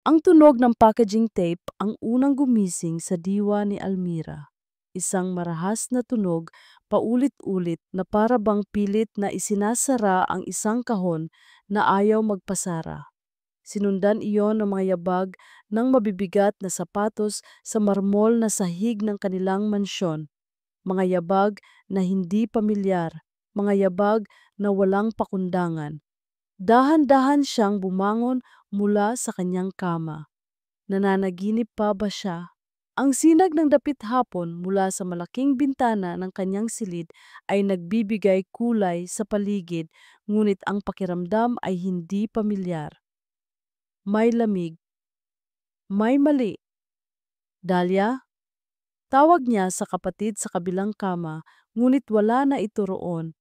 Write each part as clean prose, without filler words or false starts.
Ang tunog ng packaging tape ang unang gumising sa diwa ni Almira. Isang marahas na tunog, paulit-ulit na para bang pilit na isinasara ang isang kahon na ayaw magpasara. Sinundan iyon ng mga yabag ng mabibigat na sapatos sa marmol na sahig ng kanilang mansyon. Mga yabag na hindi pamilyar, mga yabag na walang pakundangan. Dahan-dahan siyang bumangon mula sa kanyang kama. Nananaginip pa ba siya? Ang sinag ng dapit hapon mula sa malaking bintana ng kanyang silid ay nagbibigay kulay sa paligid, ngunit ang pakiramdam ay hindi pamilyar. May lamig, may mali. Dahlia? Tawag niya sa kapatid sa kabilang kama, ngunit wala na ito roon.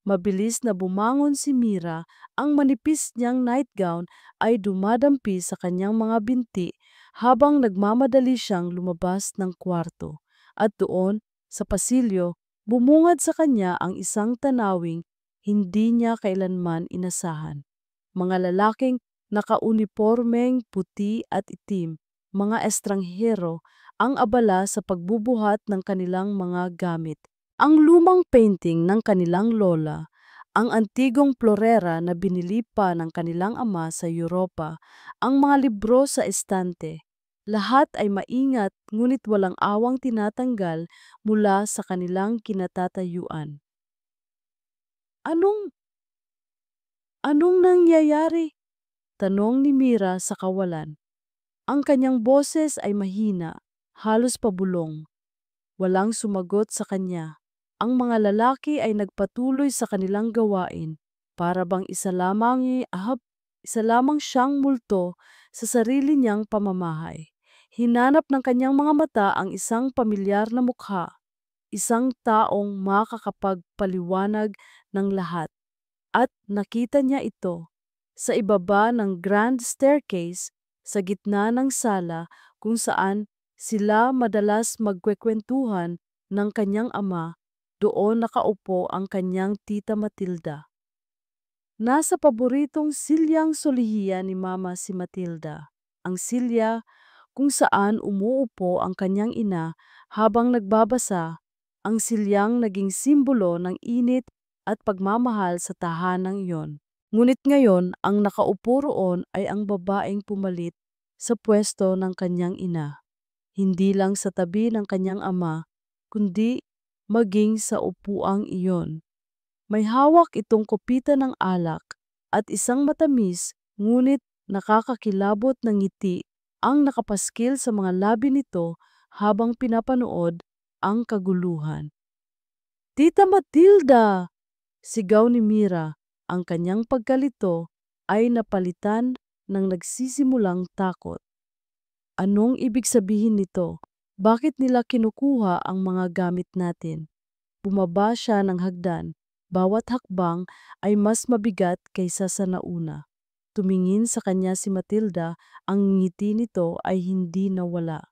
Mabilis na bumangon si Mira, ang manipis niyang nightgown ay dumadampi sa kanyang mga binti habang nagmamadali siyang lumabas ng kwarto. At doon, sa pasilyo, bumungad sa kanya ang isang tanawing hindi niya kailanman inasahan. Mga lalaking nakaunipormeng puti at itim, mga estranghero, ang abala sa pagbubuhat ng kanilang mga gamit. Ang lumang painting ng kanilang lola, ang antigong florera na binili pa ng kanilang ama sa Europa, ang mga libro sa estante. Lahat ay maingat ngunit walang awang tinatanggal mula sa kanilang kinatatayuan. Anong, anong nangyayari? Tanong ni Mira sa kawalan. Ang kanyang boses ay mahina, halos pabulong. Walang sumagot sa kanya. Ang mga lalaki ay nagpatuloy sa kanilang gawain, para bang isa lamang siyang multo sa sarili niyang pamamahay. Hinanap ng kanyang mga mata ang isang pamilyar na mukha, isang taong makakapagpaliwanag ng lahat. At nakita niya ito sa ibaba ng grand staircase sa gitna ng sala kung saan sila madalas magkwekwentuhan ng kanyang ama. Doon nakaupo ang kanyang tita Matilda. Nasa paboritong silyang solihiya ni Mama si Matilda, ang silya kung saan umuupo ang kanyang ina habang nagbabasa, ang silyang naging simbolo ng init at pagmamahal sa tahanang iyon. Ngunit ngayon, ang nakaupo roon ay ang babaeng pumalit sa pwesto ng kanyang ina. Hindi lang sa tabi ng kanyang ama, kundi maging sa upuang iyon. May hawak itong kopita ng alak at isang matamis ngunit nakakakilabot ng ngiti ang nakapaskil sa mga labi nito habang pinapanood ang kaguluhan. Tita Matilda! Sigaw ni Mira, ang kanyang pagkalito ay napalitan ng nagsisimulang takot. Anong ibig sabihin nito? Bakit nila kinukuha ang mga gamit natin? Bumaba siya ng hagdan. Bawat hakbang ay mas mabigat kaysa sa nauna. Tumingin sa kanya si Matilda, ang ngiti nito ay hindi nawala.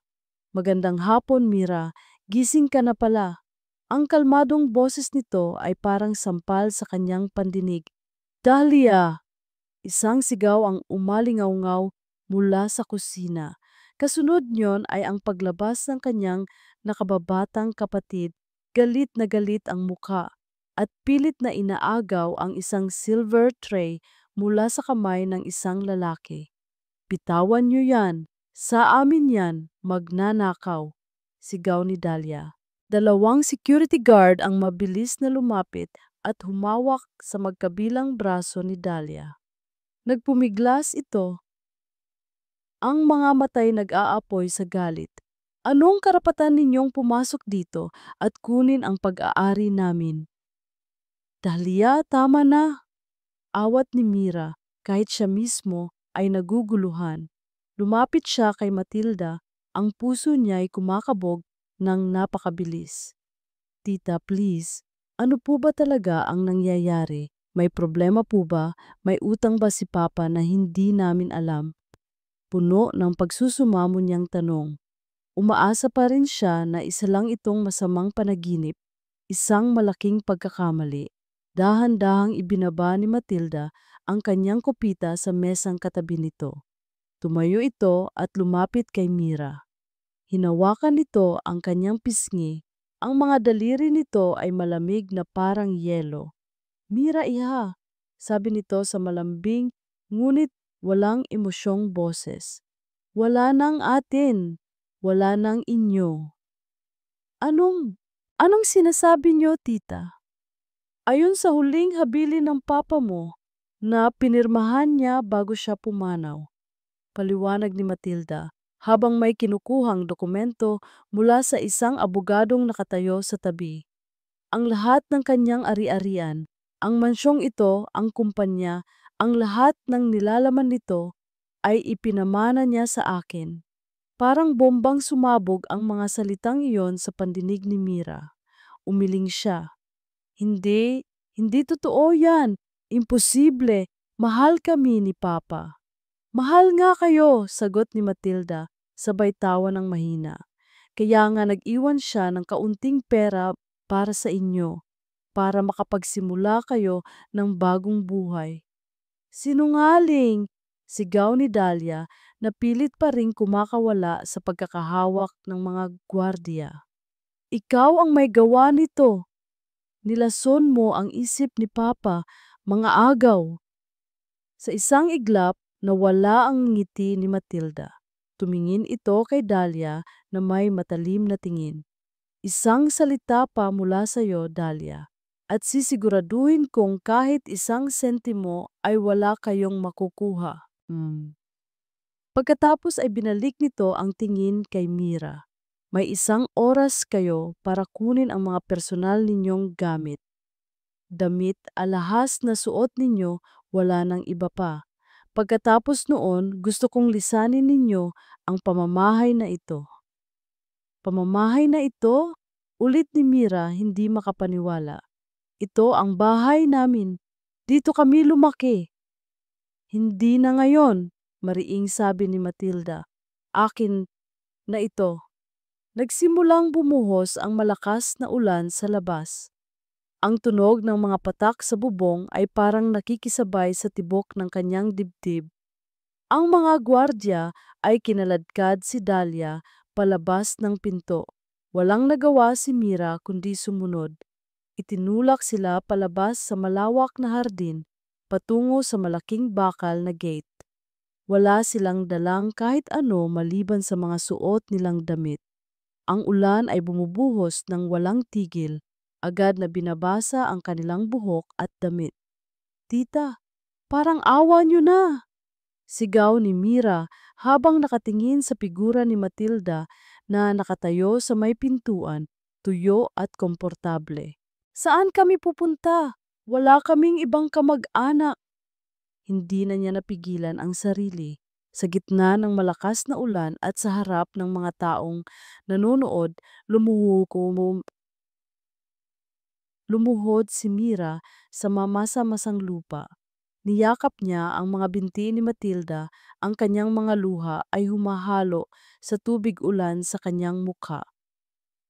Magandang hapon, Mira. Gising ka na pala. Ang kalmadong boses nito ay parang sampal sa kanyang pandinig. Dahlia! Isang sigaw ang umalingaw-ngaw mula sa kusina. Kasunod niyon ay ang paglabas ng kanyang nakababatang kapatid. Galit na galit ang muka at pilit na inaagaw ang isang silver tray mula sa kamay ng isang lalaki. Bitawan niyo yan. Sa amin yan, magnanakaw. Sigaw ni Dahlia. Dalawang security guard ang mabilis na lumapit at humawak sa magkabilang braso ni Dahlia. Nagpumiglas ito. Ang mga matay nag-aapoy sa galit. Anong karapatan ninyong pumasok dito at kunin ang pag-aari namin? Dahlia, tama na. Awat ni Mira kahit siya mismo ay naguguluhan. Lumapit siya kay Matilda, ang puso niya ay kumakabog ng napakabilis. Tita, please, ano po ba talaga ang nangyayari? May problema po ba? May utang ba si Papa na hindi namin alam? Puno ng pagsusumamo niyang tanong. Umaasa pa rin siya na isa lang itong masamang panaginip, isang malaking pagkakamali. Dahan-dahang ibinaba ni Matilda ang kanyang kopita sa mesang katabi nito. Tumayo ito at lumapit kay Mira. Hinawakan nito ang kanyang pisngi. Ang mga daliri nito ay malamig na parang yelo. Mira, iha, sabi nito sa malambing ngunit walang emosyong boses. Wala nang atin, wala nang inyo. Anong sinasabi niyo, tita? Ayon sa huling habilin ng papa mo na pinirmahan niya bago siya pumanaw. Paliwanag ni Matilda habang may kinukuhang dokumento mula sa isang abogadong nakatayo sa tabi. Ang lahat ng kanyang ari-arian, ang mansyong ito, ang kumpanya, ang lahat ng nilalaman nito ay ipinamana niya sa akin. Parang bombang sumabog ang mga salitang iyon sa pandinig ni Mira. Umiling siya. Hindi, hindi totoo yan. Imposible. Mahal kami ni Papa. Mahal nga kayo, sagot ni Matilda, sabay tawa ng mahina. Kaya nga nag-iwan siya ng kaunting pera para sa inyo, para makapagsimula kayo ng bagong buhay. Sinungaling! Sigaw ni Dahlia na pilit pa ring kumakawala sa pagkakahawak ng mga gwardiya. Ikaw ang may gawa nito. Nilason mo ang isip ni Papa, mga agaw. Sa isang iglap, nawala ang ngiti ni Matilda. Tumingin ito kay Dahlia na may matalim na tingin. Isang salita pa mula sa iyo, Dahlia, at sisiguraduhin kong kahit isang sentimo ay wala kayong makukuha. Pagkatapos ay binalik nito ang tingin kay Mira. May isang oras kayo para kunin ang mga personal ninyong gamit. Damit, alahas na suot ninyo, wala nang iba pa. Pagkatapos noon, gusto kong lisanin ninyo ang pamamahay na ito. Pamamahay na ito? Ulit ni Mira, hindi makapaniwala. Ito ang bahay namin. Dito kami lumaki. Hindi na ngayon, mariing sabi ni Matilda. Akin na ito. Nagsimulang bumuhos ang malakas na ulan sa labas. Ang tunog ng mga patak sa bubong ay parang nakikisabay sa tibok ng kanyang dibdib. Ang mga gwardya ay kinaladkad si Dahlia palabas ng pinto. Walang nagawa si Mira kundi sumunod. Itinulak sila palabas sa malawak na hardin patungo sa malaking bakal na gate. Wala silang dalang kahit ano maliban sa mga suot nilang damit. Ang ulan ay bumubuhos ng walang tigil, agad na binabasa ang kanilang buhok at damit. Tita, parang awa niyo na! Sigaw ni Mira habang nakatingin sa figura ni Matilda na nakatayo sa may pintuan, tuyo at komportable. Saan kami pupunta? Wala kaming ibang kamag-anak. Hindi na niya napigilan ang sarili. Sa gitna ng malakas na ulan at sa harap ng mga taong nanonood, lumuhod si Mira sa mamasa-masang lupa. Niyakap niya ang mga binti ni Matilda, ang kanyang mga luha ay humahalo sa tubig ulan sa kanyang mukha.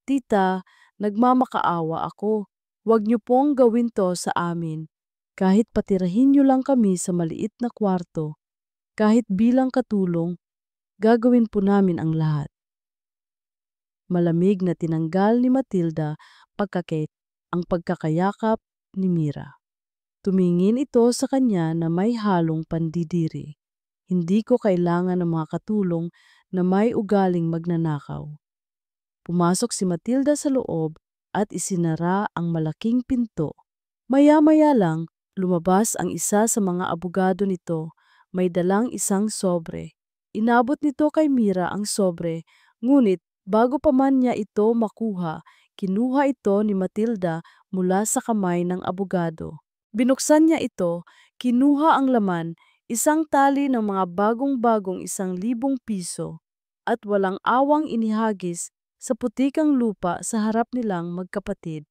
Tita, nagmamakaawa ako. Huwag niyo pong gawin to sa amin. Kahit patirahin niyo lang kami sa maliit na kwarto, kahit bilang katulong, gagawin po namin ang lahat. Malamig na tinanggal ni Matilda ang pagkakayakap ni Mira. Tumingin ito sa kanya na may halong pandidiri. Hindi ko kailangan ng mga katulong na may ugaling magnanakaw. Pumasok si Matilda sa loob at isinara ang malaking pinto. Maya-maya lang, lumabas ang isa sa mga abogado nito, may dalang isang sobre. Inabot nito kay Mira ang sobre, ngunit bago pa man niya ito makuha, kinuha ito ni Matilda mula sa kamay ng abogado. Binuksan niya ito, kinuha ang laman, isang tali ng mga bagong-bagong 1,000 piso, at walang awang inihagis sa putikang lupa sa harap nilang magkapatid.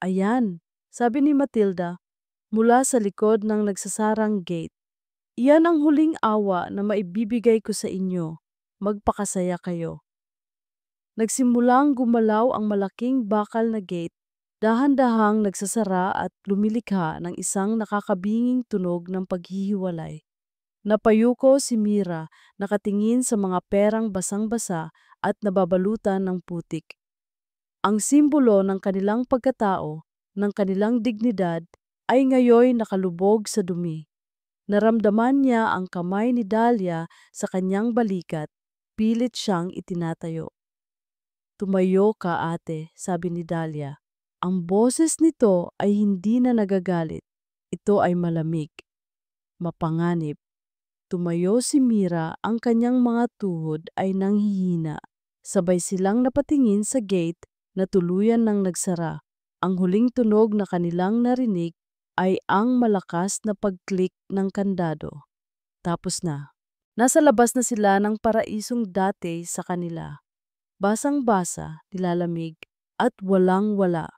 Ayan, sabi ni Matilda, mula sa likod ng nagsasarang gate. Iyan ang huling awa na maibibigay ko sa inyo. Magpakasaya kayo. Nagsimulang gumalaw ang malaking bakal na gate, dahan-dahang nagsasara at lumilikha ng isang nakakabinging tunog ng paghihiwalay. Napayuko si Mira, nakatingin sa mga perang basang-basa at nababalutan ng putik. Ang simbolo ng kanilang pagkatao, ng kanilang dignidad, ay ngayoy nakalubog sa dumi. Naramdaman niya ang kamay ni Dahlia sa kanyang balikat, pilit siyang itinatayo. Tumayo ka ate, sabi ni Dahlia. Ang boses nito ay hindi na nagagalit. Ito ay malamig, mapanganib. Tumayo si Mira, ang kanyang mga tuhod ay nanghihina. Sabay silang napatingin sa gate na tuluyan ng nagsara. Ang huling tunog na kanilang narinig ay ang malakas na pag-click ng kandado. Tapos na. Nasa labas na sila ng paraisong dati sa kanila. Basang-basa, nilalamig, at walang-wala.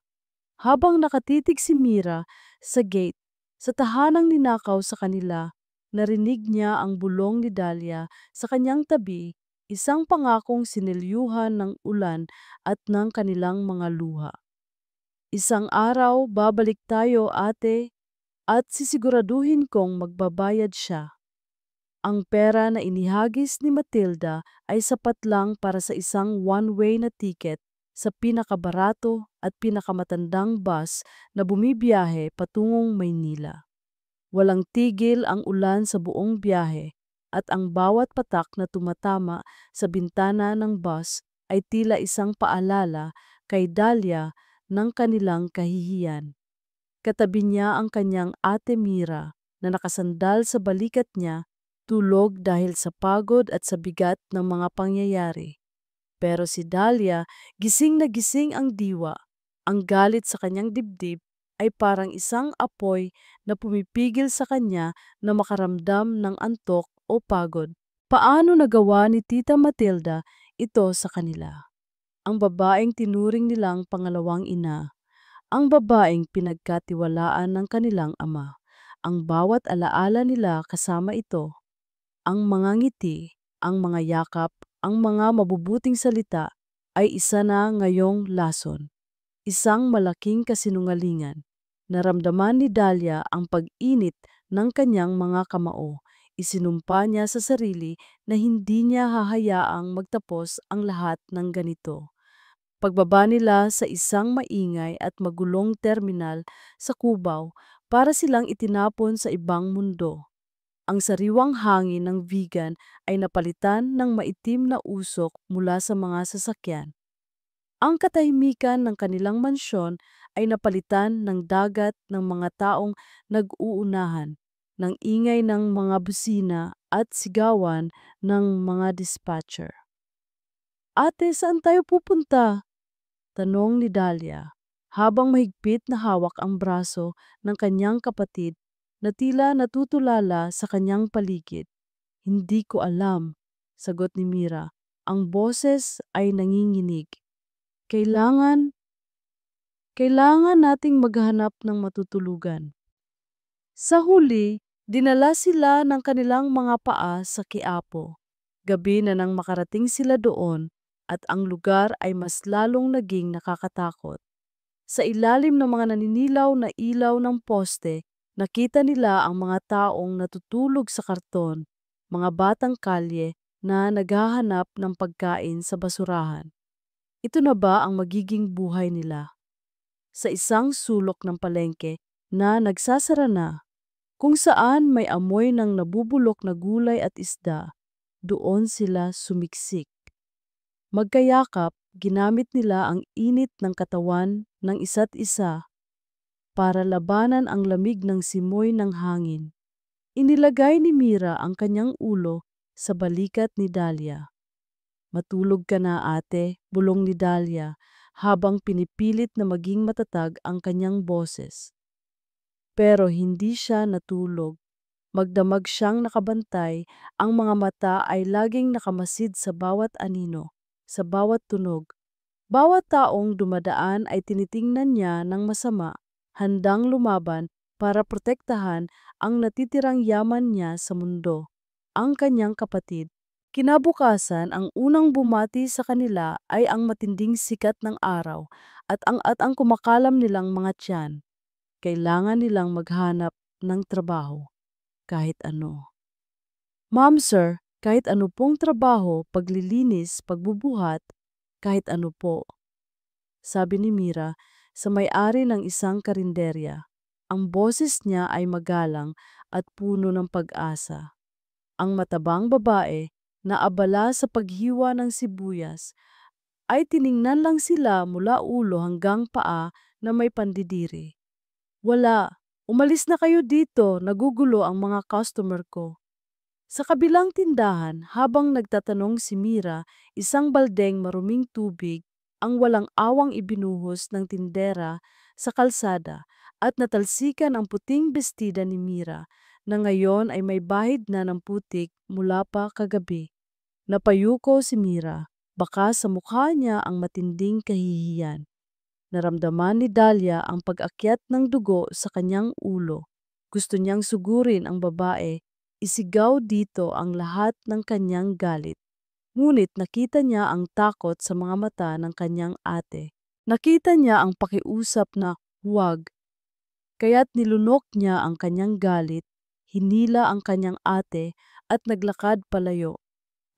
Habang nakatitig si Mira sa gate, sa tahanang ninakaw sa kanila, narinig niya ang bulong ni Dahlia sa kanyang tabi, isang pangakong sinilyuhan ng ulan at ng kanilang mga luha. Isang araw, babalik tayo ate, at sisiguraduhin kong magbabayad siya. Ang pera na inihagis ni Matilda ay sapat lang para sa isang one-way na ticket sa pinakabarato at pinakamatandang bus na bumibiyahe patungong Maynila. Walang tigil ang ulan sa buong biyahe at ang bawat patak na tumatama sa bintana ng bus ay tila isang paalala kay Dahlia ng kanilang kahihiyan. Katabi niya ang kanyang ate Mira na nakasandal sa balikat niya, tulog dahil sa pagod at sa bigat ng mga pangyayari. Pero si Dahlia, gising na gising ang diwa. Ang galit sa kanyang dibdib ay parang isang apoy na pumipigil sa kanya na makaramdam ng antok o pagod. Paano nagawa ni Tita Matilda ito sa kanila? Ang babaeng tinuring nilang pangalawang ina. Ang babaeng pinagkatiwalaan ng kanilang ama. Ang bawat alaala nila kasama ito, ang mga ngiti, ang mga yakap, ang mga mabubuting salita ay isa na ngayong lason. Isang malaking kasinungalingan. Naramdaman ni Dahlia ang pag-init ng kanyang mga kamao. Isinumpa niya sa sarili na hindi niya hahayaang magtapos ang lahat ng ganito. Pagbaba nila sa isang maingay at magulong terminal sa Cubao para silang itinapon sa ibang mundo. Ang sariwang hangin ng vegan ay napalitan ng maitim na usok mula sa mga sasakyan. Ang katahimikan ng kanilang mansyon ay napalitan ng dagat ng mga taong nag-uunahan, ng ingay ng mga busina at sigawan ng mga dispatcher. Ate, saan tayo pupunta? Tanong ni Dahlia, habang mahigpit na hawak ang braso ng kanyang kapatid na tila natutulala sa kanyang paligid. Hindi ko alam, sagot ni Mira. Ang boses ay nanginginig. Kailangan, kailangan nating maghanap ng matutulugan. Sa huli, dinala sila ng kanilang mga paa sa Quiapo. Gabi na nang makarating sila doon at ang lugar ay mas lalong naging nakakatakot. Sa ilalim ng mga naninilaw na ilaw ng poste, nakita nila ang mga taong natutulog sa karton, mga batang kalye na naghahanap ng pagkain sa basurahan. Ito na ba ang magiging buhay nila? Sa isang sulok ng palengke na nagsasara na, kung saan may amoy ng nabubulok na gulay at isda, doon sila sumiksik. Magkayakap, ginamit nila ang init ng katawan ng isa't isa para labanan ang lamig ng simoy ng hangin. Inilagay ni Mira ang kanyang ulo sa balikat ni Dahlia. Matulog ka na ate, bulong ni Dahlia habang pinipilit na maging matatag ang kanyang boses. Pero hindi siya natulog. Magdamag siyang nakabantay, ang mga mata ay laging nakamasid sa bawat anino, sa bawat tunog. Bawat taong dumadaan ay tinitingnan niya ng masama, handang lumaban para protektahan ang natitirang yaman niya sa mundo, ang kanyang kapatid. Kinabukasan, ang unang bumati sa kanila ay ang matinding sikat ng araw at ang kumakalam nilang mga tiyan. Kailangan nilang maghanap ng trabaho, kahit ano. Ma'am sir, kahit ano pong trabaho, paglilinis, pagbubuhat, kahit ano po, sabi ni Mira sa may-ari ng isang karinderya. Ang boses niya ay magalang at puno ng pag-asa. Ang matabang babae na abala sa paghiwa ng sibuyas ay tiningnan lang sila mula ulo hanggang paa na may pandidiri. Wala, umalis na kayo dito, nagugulo ang mga customer ko. Sa kabilang tindahan, habang nagtatanong si Mira, isang baldeng maruming tubig ang walang awang ibinuhos ng tindera sa kalsada at natalsikan ang puting bestida ni Mira na ngayon ay may bahid na ng putik mula pa kagabi. Napayuko si Mira, baka sa mukha niya ang matinding kahihiyan. Naramdaman ni Dahlia ang pag-akyat ng dugo sa kanyang ulo. Gusto niyang sugurin ang babae, isigaw dito ang lahat ng kanyang galit. Ngunit nakita niya ang takot sa mga mata ng kanyang ate. Nakita niya ang pakiusap na huwag, kaya't nilunok niya ang kanyang galit, hinila ang kanyang ate at naglakad palayo.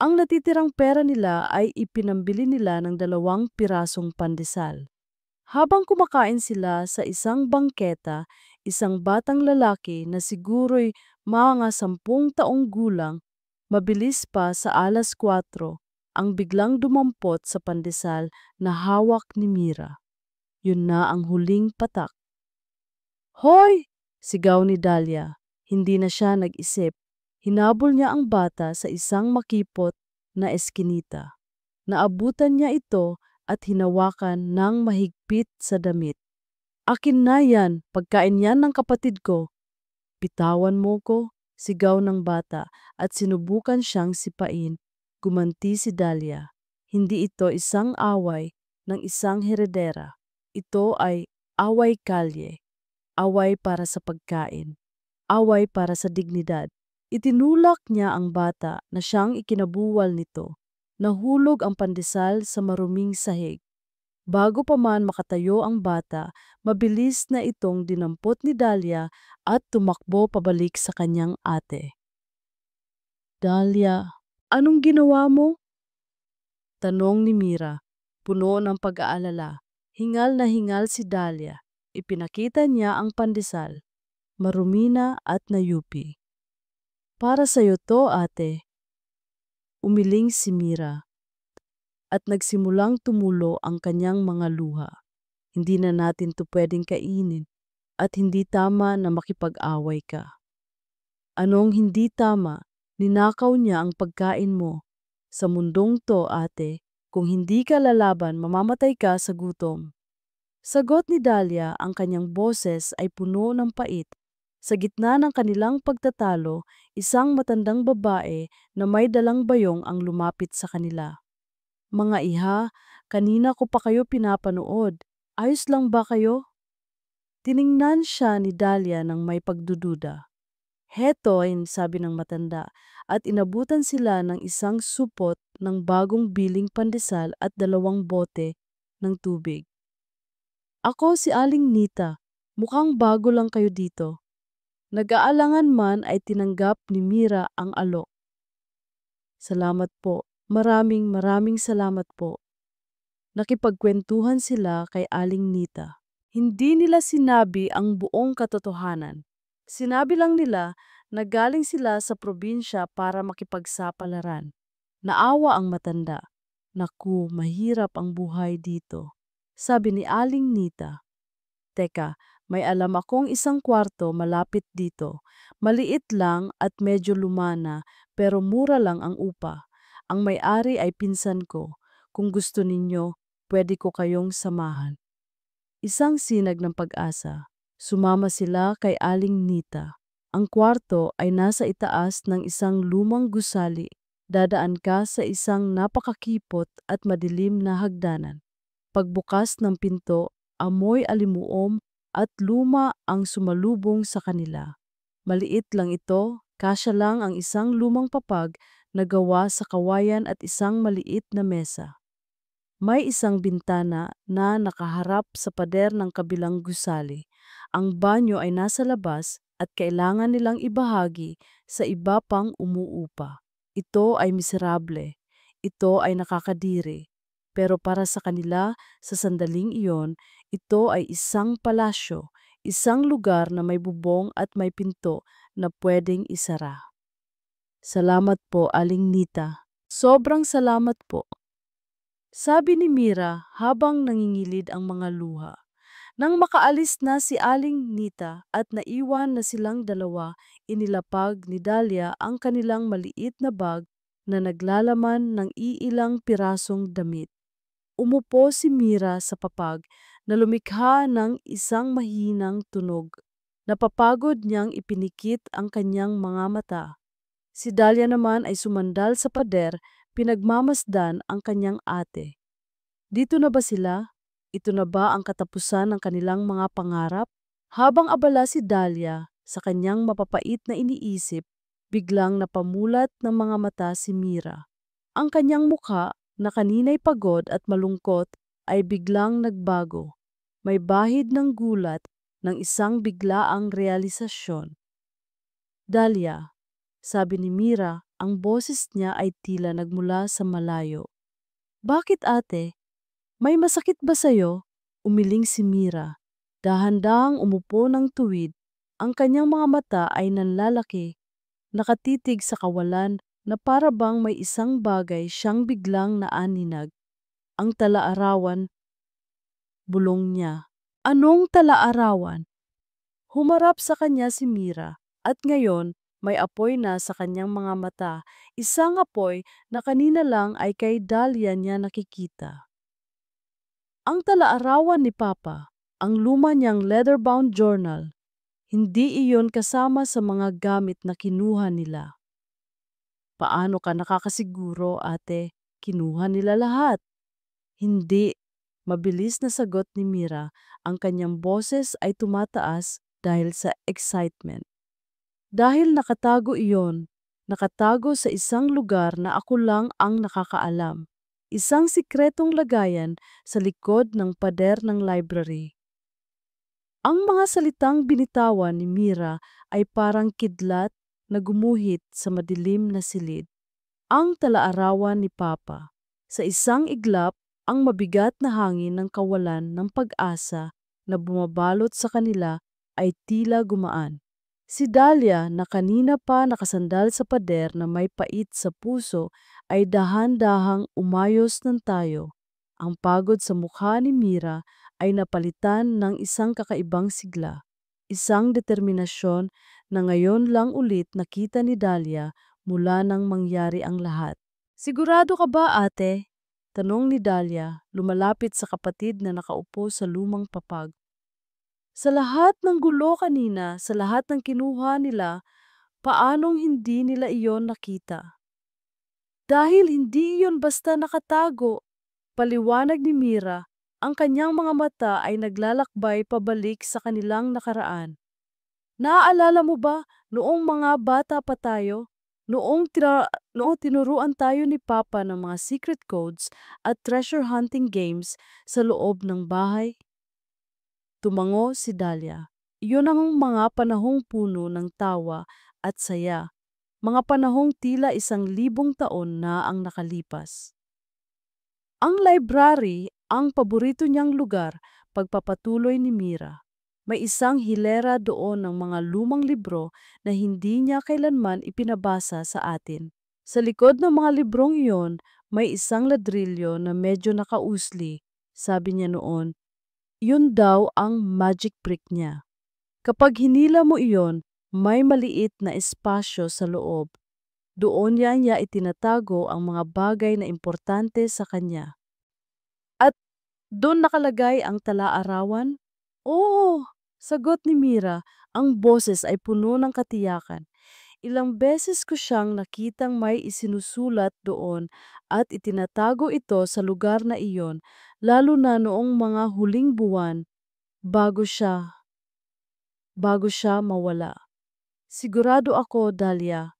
Ang natitirang pera nila ay ipinambili nila ng 2 pirasong pandesal. Habang kumakain sila sa isang bangketa, isang batang lalaki na siguro'y mga 10 taong gulang, mabilis pa sa 4:00, ang biglang dumampot sa pandesal na hawak ni Mira. Yun na ang huling patak. Hoy! Sigaw ni Dahlia. Hindi na siya nag-isip. Hinabol niya ang bata sa isang makipot na eskinita. Naabutan niya ito at hinawakan ng mahigpit sa damit. Akin na yan, pagkain yan ng kapatid ko. Bitawan mo ko, sigaw ng bata at sinubukan siyang sipain. Gumanti si Dahlia. Hindi ito isang away ng isang heredera. Ito ay away kalye, away para sa pagkain, away para sa dignidad. Itinulak niya ang bata na siyang ikinabuwal nito. Nahulog ang pandesal sa maruming sahig. Bago pa man makatayo ang bata, mabilis na itong dinampot ni Dahlia at tumakbo pabalik sa kanyang ate. Dahlia, anong ginawa mo? Tanong ni Mira, puno ng pag-aalala. Hingal na hingal si Dahlia. Ipinakita niya ang pandesal, marumi na at nayupi. Para sa'yo to, ate. Umiling si Mira at nagsimulang tumulo ang kanyang mga luha. Hindi na natin to pwedeng kainin at hindi tama na makipag-away ka. Anong hindi tama? Ninakaw niya ang pagkain mo. Sa mundong to, ate, kung hindi ka lalaban, mamamatay ka sa gutom. Sagot ni Dahlia, ang kanyang boses ay puno ng pait. Sa gitna ng kanilang pagtatalo, isang matandang babae na may dalang bayong ang lumapit sa kanila. Mga iha, kanina ko pa kayo pinapanood. Ayos lang ba kayo? Tiningnan siya ni Dahlia ng may pagdududa. Heto, sabi ng matanda, at inabutan sila ng isang supot ng bagong biling pandesal at 2 bote ng tubig. Ako si Aling Nita, mukhang bago lang kayo dito. Nag-aalangan man ay tinanggap ni Mira ang alok. Salamat po, maraming salamat po. Nakipagkwentuhan sila kay Aling Nita. Hindi nila sinabi ang buong katotohanan. Sinabi lang nila na galing sila sa probinsya para makipagsapalaran. Naawa ang matanda. Naku, mahirap ang buhay dito. Sabi ni Aling Nita. Teka, may alam akong isang kwarto malapit dito. Maliit lang at medyo lumana pero mura lang ang upa. Ang may-ari ay pinsan ko. Kung gusto ninyo, pwede ko kayong samahan. Isang sinag ng pag-asa. Sumama sila kay Aling Nita. Ang kwarto ay nasa itaas ng isang lumang gusali. Dadaan ka sa isang napakakipot at madilim na hagdanan. Pagbukas ng pinto, amoy alimuom at luma ang sumalubong sa kanila. Maliit lang ito, kasya lang ang isang lumang papag na gawa sa kawayan at isang maliit na mesa. May isang bintana na nakaharap sa pader ng kabilang gusali. Ang banyo ay nasa labas, at kailangan nilang ibahagi sa iba pang umuupa. Ito ay miserable. Ito ay nakakadiri. Pero para sa kanila, sa sandaling iyon, ito ay isang palasyo, isang lugar na may bubong at may pinto na pwedeng isara. Salamat po, Aling Nita. Sobrang salamat po. Sabi ni Mira habang nangingilid ang mga luha. Nang makaalis na si Aling Nita at naiwan na silang dalawa, inilapag ni Dahlia ang kanilang maliit na bag na naglalaman ng iilang pirasong damit. Umupo si Mira sa papag na lumikha ng isang mahinang tunog. Napapagod niyang ipinikit ang kanyang mga mata. Si Dahlia naman ay sumandal sa pader, pinagmamasdan ang kanyang ate. Dito na ba sila? Ito na ba ang katapusan ng kanilang mga pangarap? Habang abala si Dahlia sa kanyang mapapait na iniisip, biglang napamulat ng mga mata si Mira. Ang kanyang mukha na kanina'y pagod at malungkot ay biglang nagbago. May bahid ng gulat ng isang biglaang realisasyon. Dahlia, sabi ni Mira, ang boses niya ay tila nagmula sa malayo. Bakit ate? May masakit ba sa'yo? Umiling si Mira. Dahan-dahang umupo ng tuwid. Ang kanyang mga mata ay nanlalaki, nakatitig sa kawalan na para bang may isang bagay siyang biglang naaninag. Ang talaarawan, bulong niya. Anong talaarawan? Humarap sa kanya si Mira at ngayon may apoy na sa kanyang mga mata, isang apoy na kanina lang ay kay Dahlia niya nakikita. Ang talaarawan ni Papa, ang luma niyang leather-bound journal, hindi iyon kasama sa mga gamit na kinuha nila. Paano ka nakakasiguro, ate? Kinuha nila lahat. Hindi. Mabilis na sagot ni Mira, ang kanyang boses ay tumataas dahil sa excitement. Dahil nakatago iyon, nakatago sa isang lugar na ako lang ang nakakaalam. Isang sikretong lagayan sa likod ng pader ng library. Ang mga salitang binitawan ni Mira ay parang kidlat na gumuhit sa madilim na silid. Ang talaarawan ni Papa. Sa isang iglap, ang mabigat na hangin ng kawalan ng pag-asa na bumabalot sa kanila ay tila gumaan. Si Dahlia na kanina pa nakasandal sa pader na may pait sa puso ay dahan-dahang umayos ng tayo. Ang pagod sa mukha ni Mira ay napalitan ng isang kakaibang sigla, isang determinasyon na ngayon lang ulit nakita ni Dahlia mula nang mangyari ang lahat. Sigurado ka ba, ate? Tanong ni Dahlia, lumalapit sa kapatid na nakaupo sa lumang papag. Sa lahat ng gulo kanina, sa lahat ng kinuha nila, paanong hindi nila iyon nakita? Dahil hindi iyon basta nakatago, paliwanag ni Mira, ang kanyang mga mata ay naglalakbay pabalik sa kanilang nakaraan. Naaalala mo ba noong mga bata pa tayo? Noong tinuruan tayo ni Papa ng mga secret codes at treasure hunting games sa loob ng bahay? Tumango si Dahlia. Iyon ang mga panahong puno ng tawa at saya, mga panahong tila 1,000 taon na ang nakalipas. Ang library, ang paborito niyang lugar, pagpapatuloy ni Mira. May isang hilera doon ng mga lumang libro na hindi niya kailanman ipinabasa sa atin. Sa likod ng mga librong iyon, may isang ladrilyo na medyo nakausli. Sabi niya noon, yun daw ang magic brick niya. Kapag hinila mo iyon, may maliit na espasyo sa loob. Doon niya itinatago ang mga bagay na importante sa kanya. At doon nakalagay ang talaarawan? Oo, sagot ni Mira, ang boses ay puno ng katiyakan. Ilang beses ko siyang nakitang may isinusulat doon at itinatago ito sa lugar na iyon, lalo na noong mga huling buwan bago siya mawala. Sigurado ako, Dahlia,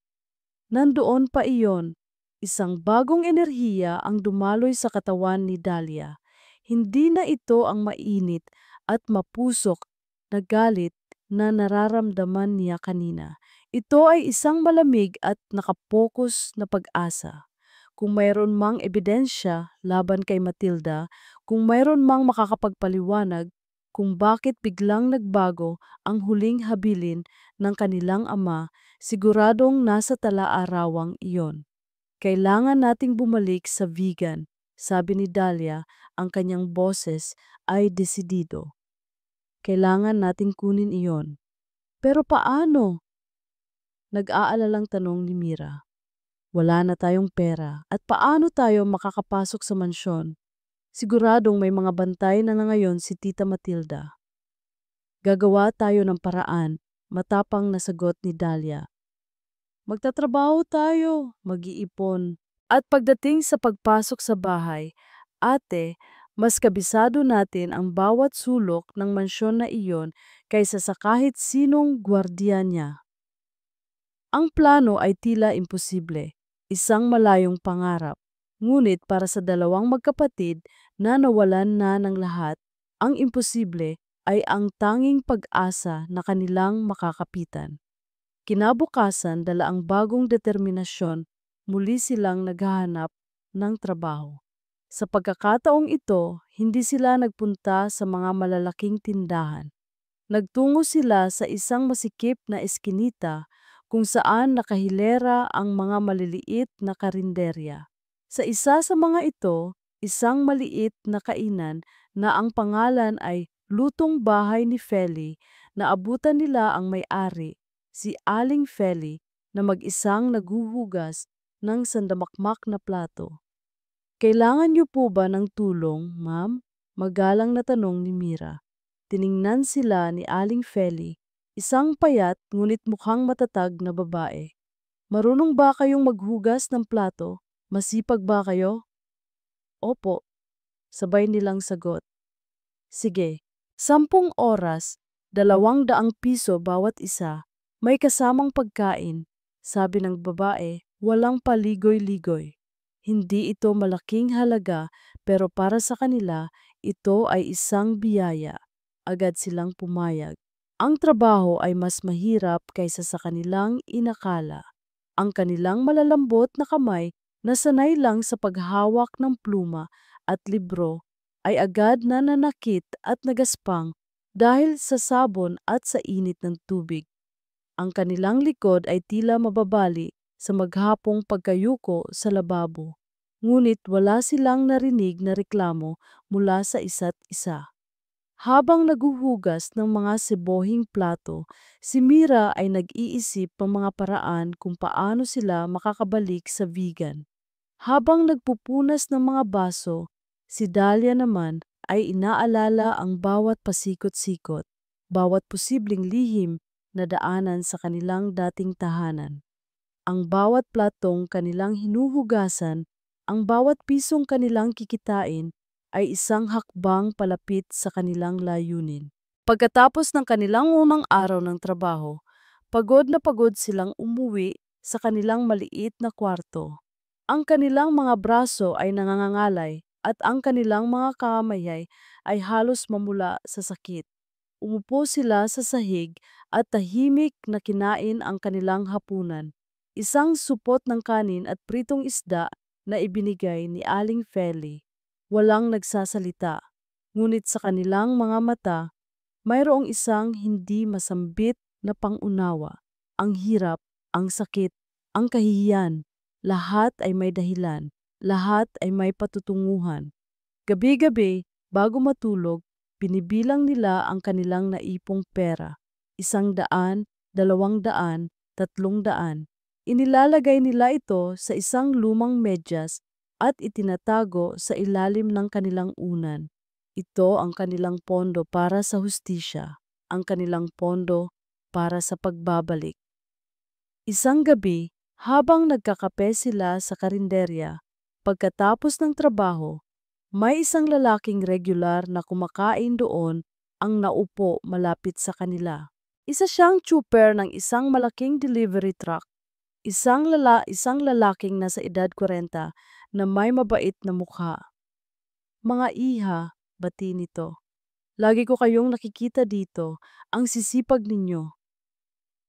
nandoon pa iyon. Isang bagong enerhiya ang dumaloy sa katawan ni Dahlia. Hindi na ito ang mainit at mapusok na galit, na nararamdaman niya kanina. Ito ay isang malamig at nakapokus na pag-asa. Kung mayroon mang ebidensya laban kay Matilda, kung mayroon mang makakapagpaliwanag kung bakit biglang nagbago ang huling habilin ng kanilang ama, siguradong nasa tala-arawang iyon. Kailangan nating bumalik sa vegan, sabi ni Dahlia, ang kanyang boses ay desidido. Kailangan nating kunin iyon. Pero paano? Nag-aalalang tanong ni Mira. Wala na tayong pera at paano tayo makakapasok sa mansyon? Siguradong may mga bantay na ngayon si Tita Matilda. Gagawa tayo ng paraan, matapang na sagot ni Dahlia. Magtatrabaho tayo, mag-iipon. At pagdating sa pagpasok sa bahay, ate, mas kabisado natin ang bawat sulok ng mansyon na iyon kaysa sa kahit sinong gwardiya niya. Ang plano ay tila imposible, isang malayong pangarap. Ngunit para sa dalawang magkapatid na nawalan na ng lahat, ang imposible ay ang tanging pag-asa na kanilang makakapitan. Kinabukasan, dala ang bagong determinasyon, muli silang naghahanap ng trabaho. Sa pagkakataong ito, hindi sila nagpunta sa mga malalaking tindahan. Nagtungo sila sa isang masikip na eskinita kung saan nakahilera ang mga maliliit na karinderya. Sa isa sa mga ito, isang maliit na kainan na ang pangalan ay Lutong Bahay ni Feli, na abutan nila ang may-ari, si Aling Feli, na mag-isang naghuhugas ng sandamakmak na plato. Kailangan niyo po ba ng tulong, ma'am? Magalang na tanong ni Mira. Tiningnan sila ni Aling Feli, isang payat ngunit mukhang matatag na babae. Marunong ba kayong maghugas ng plato? Masipag ba kayo? Opo, sabay nilang sagot. Sige, 10 oras, 200 piso bawat isa, may kasamang pagkain, sabi ng babae, walang paligoy-ligoy. Hindi ito malaking halaga pero para sa kanila, ito ay isang biyaya. Agad silang pumayag. Ang trabaho ay mas mahirap kaysa sa kanilang inakala. Ang kanilang malalambot na kamay na sanay lang sa paghawak ng pluma at libro ay agad nananakit at nagaspang dahil sa sabon at sa init ng tubig. Ang kanilang likod ay tila mababali sa maghapong pagkayuko sa lababo. Ngunit wala silang narinig na reklamo mula sa isa't isa. Habang naguhugas ng mga sebohing plato, si Mira ay nag-iisip ng mga paraan kung paano sila makakabalik sa vegan. Habang nagpupunas ng mga baso, si Dahlia naman ay inaalala ang bawat pasikot-sikot, bawat posibleng lihim na daanan sa kanilang dating tahanan. Ang bawat platong kanilang hinuhugasan, ang bawat pisong kanilang kikitain, ay isang hakbang palapit sa kanilang layunin. Pagkatapos ng kanilang unang araw ng trabaho, pagod na pagod silang umuwi sa kanilang maliit na kwarto. Ang kanilang mga braso ay nangangalay at ang kanilang mga kamay ay halos mamula sa sakit. Umupo sila sa sahig at tahimik na kinain ang kanilang hapunan. Isang supot ng kanin at pritong isda na ibinigay ni Aling Feli. Walang nagsasalita, ngunit sa kanilang mga mata, mayroong isang hindi masambit na pangunawa. Ang hirap, ang sakit, ang kahihiyan, lahat ay may dahilan, lahat ay may patutunguhan. Gabi-gabi, bago matulog, binibilang nila ang kanilang naipong pera. 100, 200, 300. Inilalagay nila ito sa isang lumang medyas at itinatago sa ilalim ng kanilang unan. Ito ang kanilang pondo para sa hustisya, ang kanilang pondo para sa pagbabalik. Isang gabi, habang nagkakape sila sa karinderya, pagkatapos ng trabaho, may isang lalaking regular na kumakain doon ang naupo malapit sa kanila. Isa siyang tsuper ng isang malaking delivery truck. Isang lalaking nasa edad 40 na may mabait na mukha. Mga iha, bati nito. Lagi ko kayong nakikita dito, ang sisipag ninyo.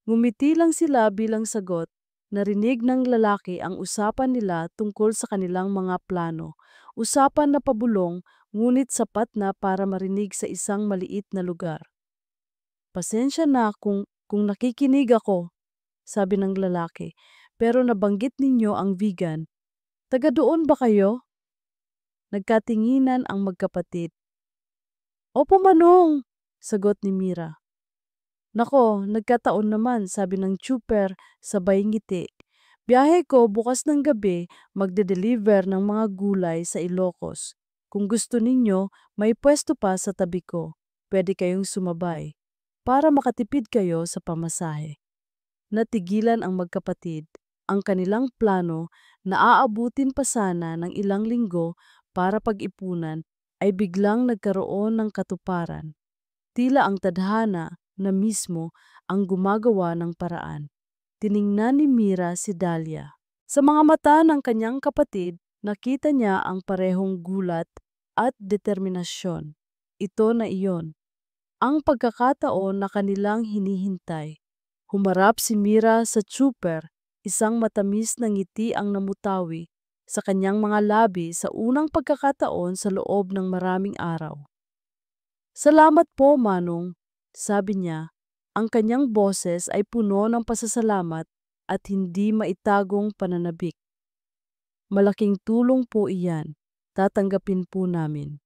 Ngumiti lang sila bilang sagot. Narinig ng lalaki ang usapan nila tungkol sa kanilang mga plano. Usapan na pabulong, ngunit sapat na para marinig sa isang maliit na lugar. Pasensya na kung nakikinig ako, sabi ng lalaki. Pero nabanggit ninyo ang vegan. Taga doon ba kayo? Nagkatinginan ang magkapatid. Opo manong, sagot ni Mira. Nako, nagkataon naman, sabi ng chuper sabay ngiti. Biyahe ko bukas ng gabi, magde-deliver ng mga gulay sa Ilocos. Kung gusto ninyo, may pwesto pa sa tabi ko. Pwede kayong sumabay para makatipid kayo sa pamasahe. Natigilan ang magkapatid. Ang kanilang plano na aabutin pa sana ng ilang linggo para pag-ipunan ay biglang nagkaroon ng katuparan. Tila ang tadhana na mismo ang gumagawa ng paraan. Tiningnan ni Mira si Dahlia. Sa mga mata ng kanyang kapatid, nakita niya ang parehong gulat at determinasyon. Ito na iyon. Ang pagkakataon na kanilang hinihintay. Humarap si Mira sa chuper, isang matamis na ngiti ang namutawi sa kanyang mga labi sa unang pagkakataon sa loob ng maraming araw. Salamat po, Manong, sabi niya. Ang kanyang boses ay puno ng pasasalamat at hindi maitagong pananabik. Malaking tulong po iyan. Tatanggapin po namin.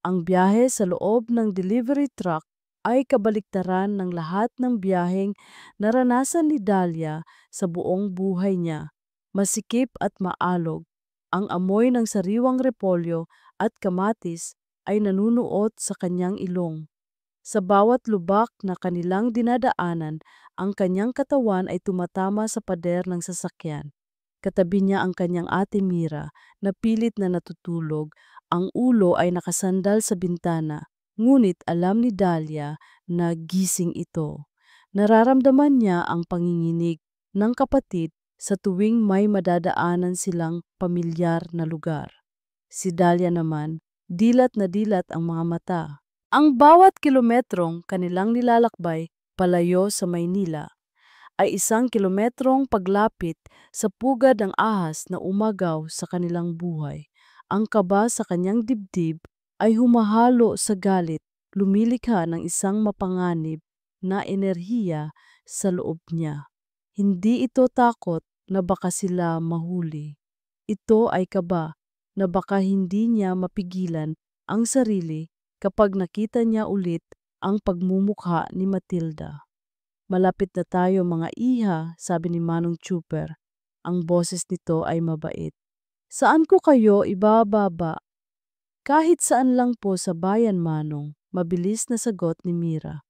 Ang biyahe sa loob ng delivery truck ay kabaliktaran ng lahat ng biyaheng naranasan ni Dahlia sa buong buhay niya. Masikip at maalog. Ang amoy ng sariwang repolyo at kamatis ay nanunuot sa kanyang ilong. Sa bawat lubak na kanilang dinadaanan, ang kanyang katawan ay tumatama sa pader ng sasakyan. Katabi niya ang kanyang ate Mira na pilit na natutulog. Ang ulo ay nakasandal sa bintana, ngunit alam ni Dahlia na gising ito. Nararamdaman niya ang panginginig ng kapatid sa tuwing may madadaanan silang pamilyar na lugar. Si Dahlia naman, dilat na dilat ang mga mata. Ang bawat kilometrong kanilang nilalakbay palayo sa Maynila ay 1 kilometrong paglapit sa pugad ng ahas na umagaw sa kanilang buhay. Ang kaba sa kanyang dibdib ay humahalo sa galit, lumilikha ng isang mapanganib na enerhiya sa loob niya. Hindi ito takot na baka sila mahuli. Ito ay kaba na baka hindi niya mapigilan ang sarili kapag nakita niya ulit ang pagmumukha ni Matilda. Malapit na tayo mga iha, sabi ni Manong Chuper. Ang boses nito ay mabait. Saan ko kayo ibababa? Kahit saan lang po sa bayan, Manong, mabilis na sagot ni Mira.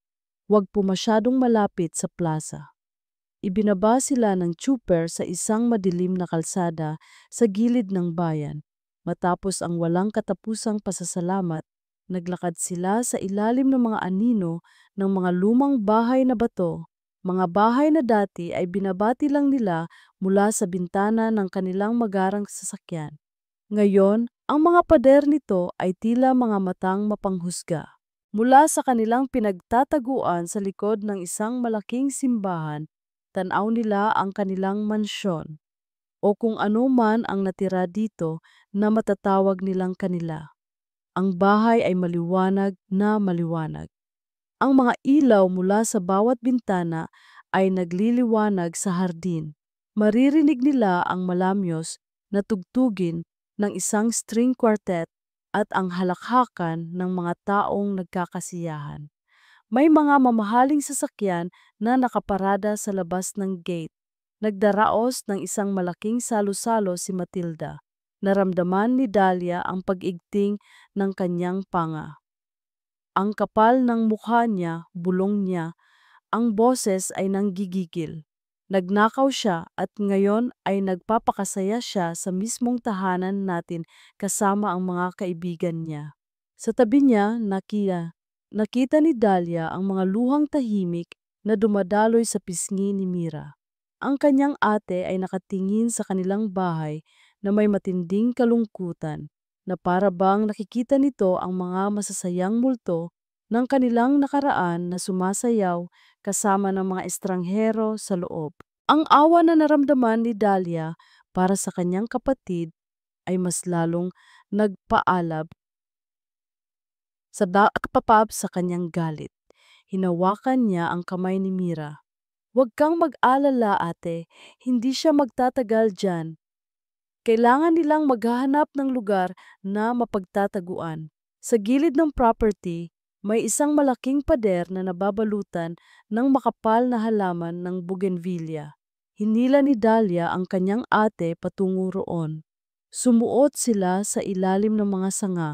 Huwag po masyadong malapit sa plaza. Ibinaba sila ng chuper sa isang madilim na kalsada sa gilid ng bayan. Matapos ang walang katapusang pasasalamat, naglakad sila sa ilalim ng mga anino ng mga lumang bahay na bato. Mga bahay na dati ay binabati lang nila mula sa bintana ng kanilang magarang sasakyan. Ngayon, ang mga pader nito ay tila mga matang mapanghusga. Mula sa kanilang pinagtataguan sa likod ng isang malaking simbahan, tanaw nila ang kanilang mansyon o kung ano man ang natira dito na matatawag nilang kanila. Ang bahay ay maliwanag na maliwanag. Ang mga ilaw mula sa bawat bintana ay nagliliwanag sa hardin. Maririnig nila ang malamyos na tugtugin ng isang string quartet at ang halakhakan ng mga taong nagkakasiyahan. May mga mamahaling sasakyan na nakaparada sa labas ng gate. Nagdaraos ng isang malaking salo-salo si Matilda. Naramdaman ni Dahlia ang pag-igting ng kanyang panga. Ang kapal ng mukha niya, bulong niya, ang boses ay nanggigigil. Nagnakaw siya at ngayon ay nagpapakasaya siya sa mismong tahanan natin kasama ang mga kaibigan niya. Sa tabi niya, nakita ni Dahlia ang mga luhang tahimik na dumadaloy sa pisngi ni Mira. Ang kanyang ate ay nakatingin sa kanilang bahay na may matinding kalungkutan na para bang nakikita nito ang mga masasayang multo ng kanilang nakaraan na sumasayaw kasama ng mga estranghero sa loob. Ang awa na naramdaman ni Dahlia para sa kanyang kapatid ay mas lalong nagpaalab sa kapapab sa kanyang galit. Hinawakan niya ang kamay ni Mira. "Huwag kang mag-alala, ate. Hindi siya magtatagal dyan. Kailangan nilang maghahanap ng lugar na mapagtataguan." Sa gilid ng property, may isang malaking pader na nababalutan ng makapal na halaman ng bougainvillea. Hinila ni Dahlia ang kanyang ate patungo roon. Sumuot sila sa ilalim ng mga sanga.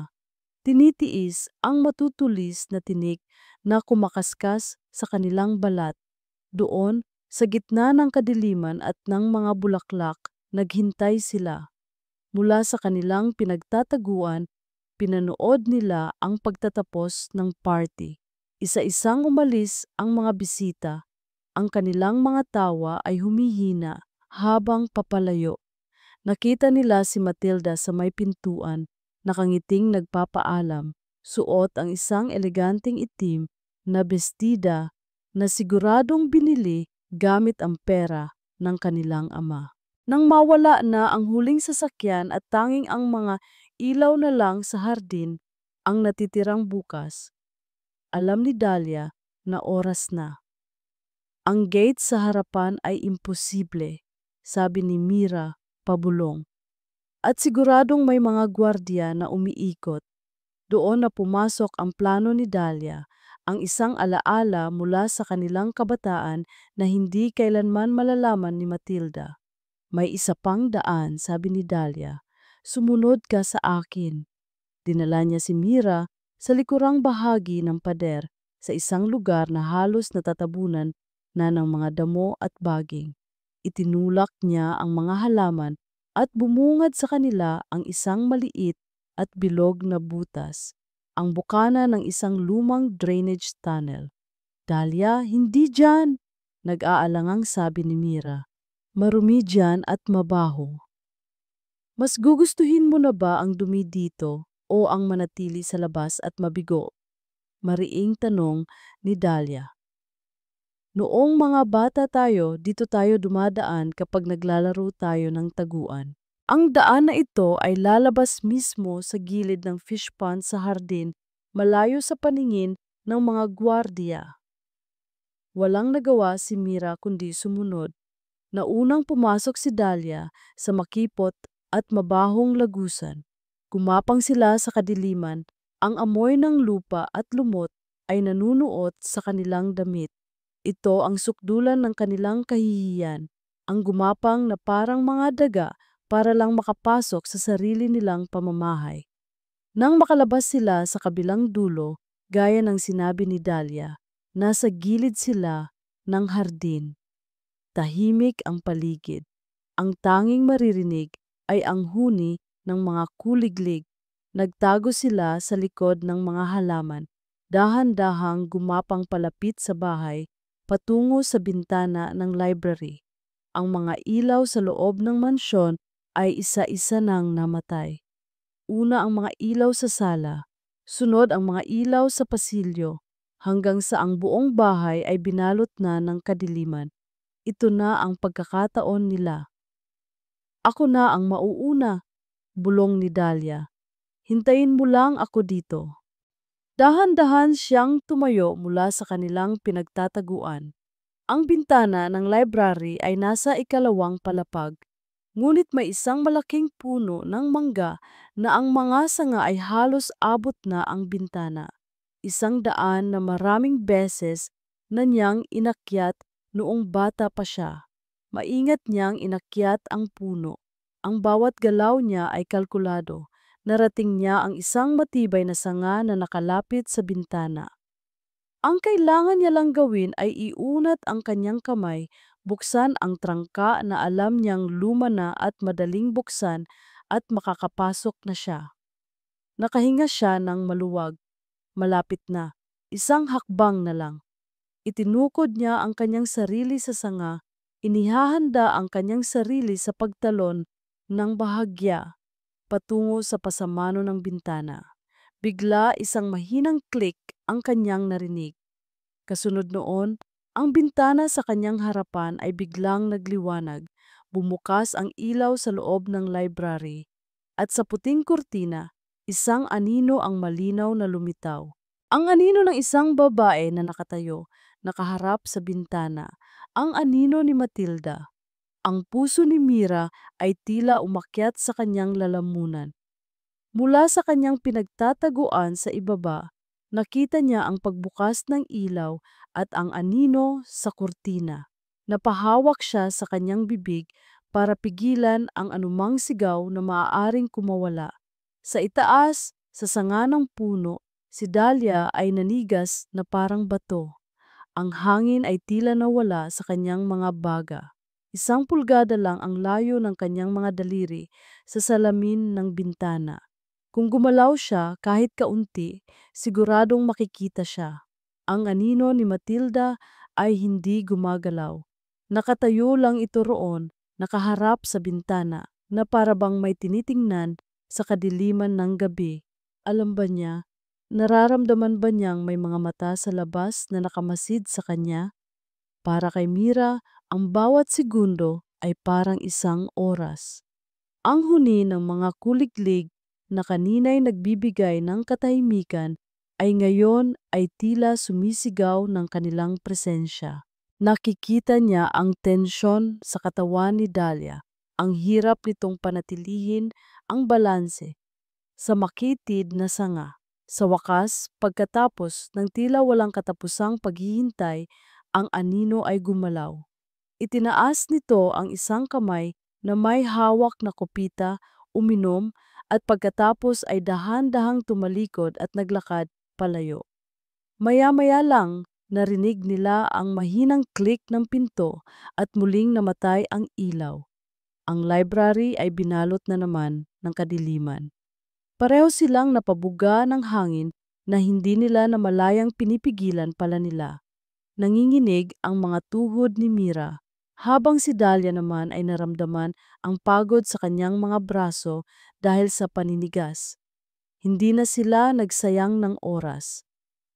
Tinitiis ang matutulis na tinik na kumakaskas sa kanilang balat. Doon, sa gitna ng kadiliman at ng mga bulaklak, naghintay sila. Mula sa kanilang pinagtataguan, pinanood nila ang pagtatapos ng party. Isa-isang umalis ang mga bisita. Ang kanilang mga tawa ay humihina habang papalayo. Nakita nila si Matilda sa may pintuan, nakangiting nagpapaalam. Suot ang isang eleganteng itim na bestida na siguradong binili gamit ang pera ng kanilang ama. Nang mawala na ang huling sasakyan at tanging ang mga ilaw na lang sa hardin ang natitirang bukas, alam ni Dahlia na oras na. Ang gate sa harapan ay imposible, sabi ni Mira pabulong. At siguradong may mga gwardiya na umiikot. Doon na pumasok ang plano ni Dahlia, ang isang alaala mula sa kanilang kabataan na hindi kailanman malalaman ni Matilda. "May isa pang daan," sabi ni Dahlia. "Sumunod ka sa akin." Dinala niya si Mira sa likurang bahagi ng pader sa isang lugar na halos natatabunan na ng mga damo at baging. Itinulak niya ang mga halaman at bumungad sa kanila ang isang maliit at bilog na butas, ang bukana ng isang lumang drainage tunnel. "Dahlia, hindi dyan!" Nag-aalangang sabi ni Mira. "Marumi dyan at mabaho." "Mas gugustuhin mo na ba ang dumi dito o ang manatili sa labas at mabigo?" Mariing tanong ni Dahlia. "Noong mga bata tayo, dito tayo dumadaan kapag naglalaro tayo ng taguan. Ang daan na ito ay lalabas mismo sa gilid ng fish pond sa hardin, malayo sa paningin ng mga gwardiya." Walang nagawa si Mira kundi sumunod. Naunang pumasok si Dahlia sa makipot at mabahong lagusan. Gumapang sila sa kadiliman, ang amoy ng lupa at lumot ay nanunuot sa kanilang damit. Ito ang sukdulan ng kanilang kahihiyan, ang gumapang na parang mga daga para lang makapasok sa sarili nilang pamamahay. Nang makalabas sila sa kabilang dulo, gaya ng sinabi ni Dahlia, nasa gilid sila ng hardin. Tahimik ang paligid. Ang tanging maririnig ay ang huni ng mga kuliglig. Nagtago sila sa likod ng mga halaman, dahan-dahang gumapang palapit sa bahay, patungo sa bintana ng library. Ang mga ilaw sa loob ng mansyon ay isa-isa nang namatay. Una ang mga ilaw sa sala, sunod ang mga ilaw sa pasilyo, hanggang sa ang buong bahay ay binalot na ng kadiliman. Ito na ang pagkakataon nila. "Ako na ang mauuna," bulong ni Dahlia. "Hintayin mo lang ako dito." Dahan-dahan siyang tumayo mula sa kanilang pinagtataguan. Ang bintana ng library ay nasa ikalawang palapag, ngunit may isang malaking puno ng mangga na ang mga sanga ay halos abot na ang bintana. Isang daan na maraming beses na niyang inakyat noong bata pa siya. Maingat niyang inakyat ang puno. Ang bawat galaw niya ay kalkulado. Narating niya ang isang matibay na sanga na nakalapit sa bintana. Ang kailangan niya lang gawin ay iunat ang kanyang kamay, buksan ang trangka na alam niyang luma na at madaling buksan at makakapasok na siya. Nakahinga siya ng maluwag. Malapit na. Isang hakbang na lang. Itinukod niya ang kanyang sarili sa sanga, inihahanda ang kanyang sarili sa pagtalon ng bahagya patungo sa pasamano ng bintana. Bigla isang mahinang click ang kanyang narinig. Kasunod noon, ang bintana sa kanyang harapan ay biglang nagliwanag. Bumukas ang ilaw sa loob ng library. At sa puting kurtina, isang anino ang malinaw na lumitaw. Ang anino ng isang babae na nakatayo, nakaharap sa bintana. Ang anino ni Matilda. Ang puso ni Mira ay tila umakyat sa kanyang lalamunan. Mula sa kanyang pinagtataguan sa ibaba, nakita niya ang pagbukas ng ilaw at ang anino sa kurtina. Napahawak siya sa kanyang bibig para pigilan ang anumang sigaw na maaaring kumawala. Sa itaas, sa sanga ng puno, si Dahlia ay nanigas na parang bato. Ang hangin ay tila nawala sa kanyang mga baga. 1 pulgada lang ang layo ng kanyang mga daliri sa salamin ng bintana. Kung gumalaw siya kahit kaunti, siguradong makikita siya. Ang anino ni Matilda ay hindi gumagalaw. Nakatayo lang ito roon, nakaharap sa bintana, na parabang may tinitingnan sa kadiliman ng gabi. Alam ba niya, nararamdaman ba niyang may mga mata sa labas na nakamasid sa kanya? Para kay Mira, ang bawat segundo ay parang isang oras. Ang huni ng mga kuliglig na kanina'y nagbibigay ng katahimikan ay ngayon ay tila sumisigaw ng kanilang presensya. Nakikita niya ang tensyon sa katawan ni Dahlia, ang hirap nitong panatilihin ang balanse sa makitid na sanga. Sa wakas, pagkatapos ng tila walang katapusang paghihintay, ang anino ay gumalaw. Itinaas nito ang isang kamay na may hawak na kopita, uminom, at pagkatapos ay dahan-dahang tumalikod at naglakad palayo. Maya-maya lang, narinig nila ang mahinang click ng pinto at muling namatay ang ilaw. Ang library ay binalot na naman ng kadiliman. Pareho silang napabuga ng hangin na hindi nila namalayang pinipigilan pala nila. Nanginginig ang mga tuhod ni Mira, habang si Dahlia naman ay naramdaman ang pagod sa kanyang mga braso dahil sa paninigas. Hindi na sila nagsayang ng oras.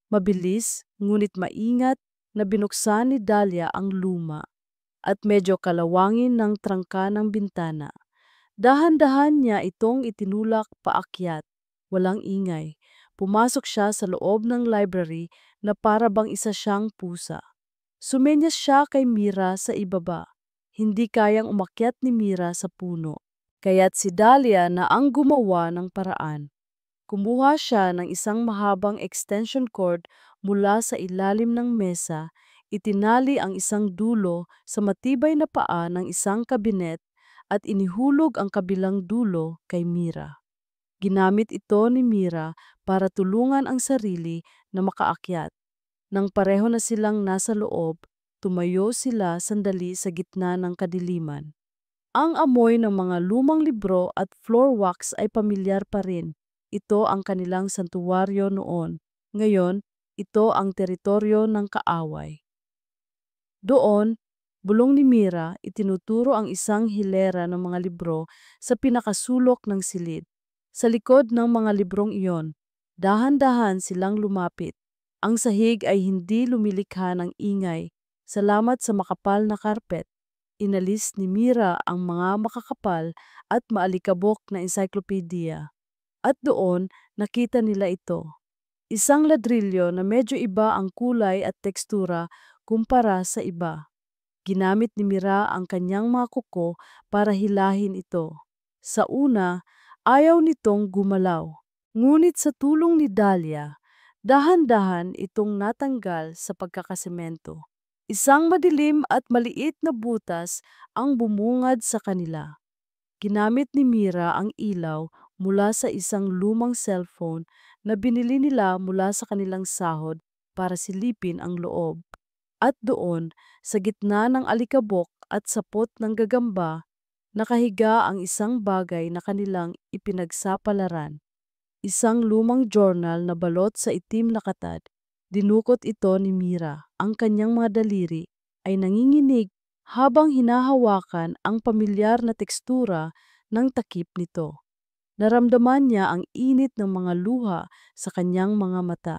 Mabilis, ngunit maingat, na binuksan ni Dahlia ang luma at medyo kalawangin ng trangka ng bintana. Dahan-dahan niya itong itinulak paakyat, walang ingay. Pumasok siya sa loob ng library na para bang isa siyang pusa. Sumenyas siya kay Mira sa ibaba. Hindi kayang umakyat ni Mira sa puno. Kaya't si Dahlia na ang gumawa ng paraan. Kumuha siya ng isang mahabang extension cord mula sa ilalim ng mesa, itinali ang isang dulo sa matibay na paa ng isang kabinet at inihulog ang kabilang dulo kay Mira. Ginamit ito ni Mira para tulungan ang sarili na makaakyat. Nang pareho na silang nasa loob, tumayo sila sandali sa gitna ng kadiliman. Ang amoy ng mga lumang libro at floor wax ay pamilyar pa rin. Ito ang kanilang santuwaryo noon. Ngayon, ito ang teritoryo ng kaaway. Doon, bulong ni Mira, itinuturo ang isang hilera ng mga libro sa pinakasulok ng silid. Sa likod ng mga librong iyon, dahan-dahan silang lumapit. Ang sahig ay hindi lumilikha ng ingay. Salamat sa makapal na karpet. Inalis ni Mira ang mga makakapal at maalikabok na encyclopedia. At doon, nakita nila ito. Isang ladrilyo na medyo iba ang kulay at tekstura kumpara sa iba. Ginamit ni Mira ang kanyang mga kuko para hilahin ito. Sa una, ayaw nitong gumalaw. Ngunit sa tulong ni Dahlia, dahan-dahan itong natanggal sa pagkakasemento. Isang madilim at maliit na butas ang bumungad sa kanila. Ginamit ni Mira ang ilaw mula sa isang lumang cellphone na binili nila mula sa kanilang sahod para silipin ang loob. At doon, sa gitna ng alikabok at sapot ng gagamba, nakahiga ang isang bagay na kanilang ipinagsapalaran. Isang lumang journal na balot sa itim na katad. Dinukot ito ni Mira. Ang kanyang mga daliri ay nanginginig habang hinahawakan ang pamilyar na tekstura ng takip nito. Naramdaman niya ang init ng mga luha sa kanyang mga mata.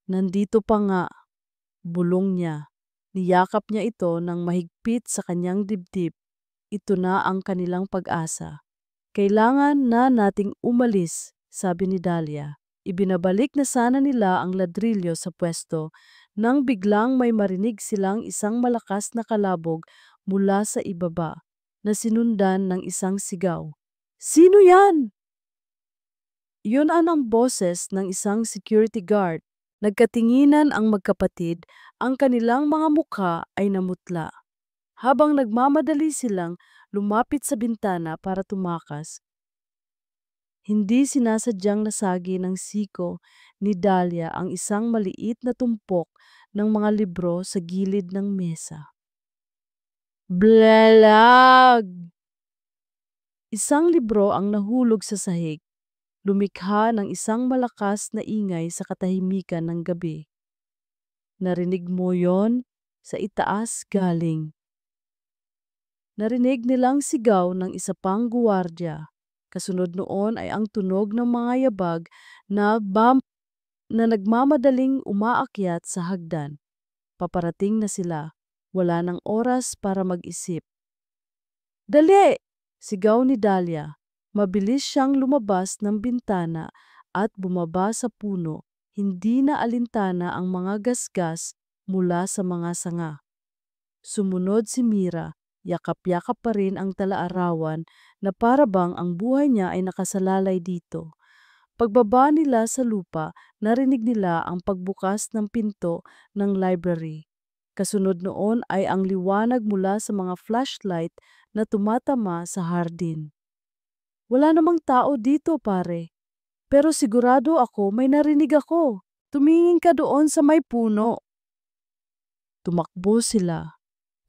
Nandito pa nga, bulong niya. Niyakap niya ito ng mahigpit sa kanyang dibdib. Ito na ang kanilang pag-asa. Kailangan na nating umalis, sabi ni Dahlia. Ibinabalik na sana nila ang ladrilyo sa pwesto nang biglang may marinig silang isang malakas na kalabog mula sa ibaba na sinundan ng isang sigaw. Sino yan? Yun ang boses ng isang security guard. Nagkatinginan ang magkapatid, ang kanilang mga mukha ay namutla. Habang nagmamadali silang lumapit sa bintana para tumakas, hindi sinasadyang nasagi ng siko ni Dahlia ang isang maliit na tumpok ng mga libro sa gilid ng mesa. Blalag! Isang libro ang nahulog sa sahig, lumikha ng isang malakas na ingay sa katahimikan ng gabi. Narinig mo yon? Sa itaas galing. Narinig nilang sigaw ng isa pang guwardya. Kasunod noon ay ang tunog ng mga yabag na nagmamadaling umaakyat sa hagdan. Paparating na sila. Wala ng oras para mag-isip. Dali! Sigaw ni Dahlia. Mabilis siyang lumabas ng bintana at bumaba sa puno. Hindi na alintana ang mga gasgas mula sa mga sanga. Sumunod si Mira. Yakap-yakap pa rin ang talaarawan na parabang ang buhay niya ay nakasalalay dito. Pagbaba nila sa lupa, narinig nila ang pagbukas ng pinto ng library. Kasunod noon ay ang liwanag mula sa mga flashlight na tumatama sa hardin. Wala namang tao dito, pare. Pero sigurado ako may narinig ako. Tumingin ka doon sa may puno. Tumakbo sila.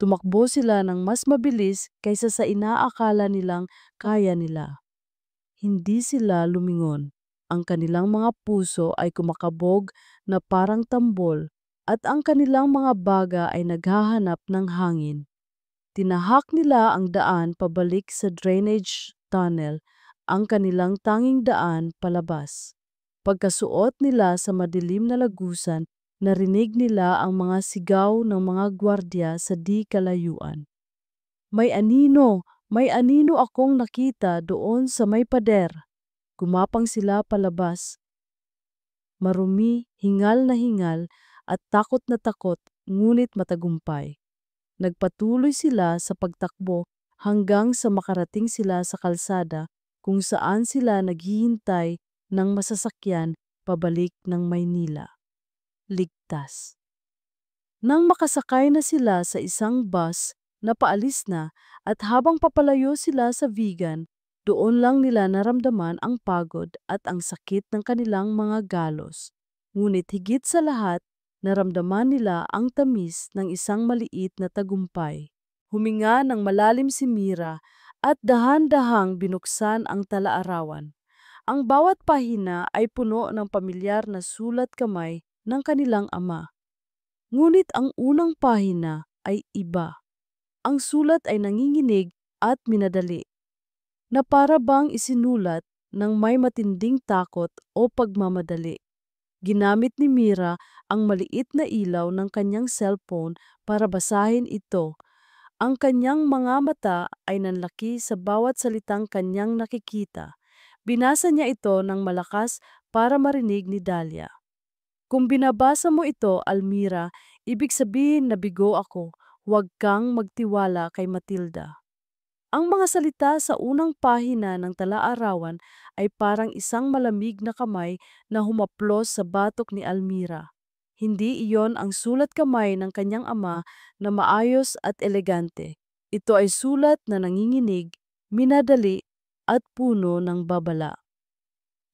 Tumakbo sila ng mas mabilis kaysa sa inaakala nilang kaya nila. Hindi sila lumingon. Ang kanilang mga puso ay kumakabog na parang tambol at ang kanilang mga baga ay naghahanap ng hangin. Tinahak nila ang daan pabalik sa drainage tunnel, ang kanilang tanging daan palabas. Pagkasuot nila sa madilim na lagusan, narinig nila ang mga sigaw ng mga gwardya sa di kalayuan. May anino akong nakita doon sa may pader. Gumapang sila palabas. Marumi, hingal at takot na takot, ngunit matagumpay. Nagpatuloy sila sa pagtakbo hanggang sa makarating sila sa kalsada kung saan sila naghihintay ng masasakyan pabalik ng Maynila. Ligtas. Nang makasakay na sila sa isang bus na paalis na at habang papalayo sila sa Vigan, doon lang nila naramdaman ang pagod at ang sakit ng kanilang mga galos. Ngunit higit sa lahat, naramdaman nila ang tamis ng isang maliit na tagumpay. Huminga ng malalim si Mira at dahan-dahang binuksan ang talaarawan. Ang bawat pahina ay puno ng pamilyar na sulat kamay ng kanilang ama. Ngunit ang unang pahina ay iba. Ang sulat ay nanginginig at minadali, na para bang isinulat ng may matinding takot o pagmamadali. Ginamit ni Mira ang maliit na ilaw ng kanyang cellphone para basahin ito. Ang kanyang mga mata ay nanlaki sa bawat salitang kanyang nakikita. Binasa niya ito ng malakas para marinig ni Dahlia. Kung binabasa mo ito, Almira, ibig sabihin na bigo ako. Huwag kang magtiwala kay Matilda. Ang mga salita sa unang pahina ng talaarawan ay parang isang malamig na kamay na humaplos sa batok ni Almira. Hindi iyon ang sulat kamay ng kanyang ama na maayos at elegante. Ito ay sulat na nanginginig, minadali, at puno ng babala.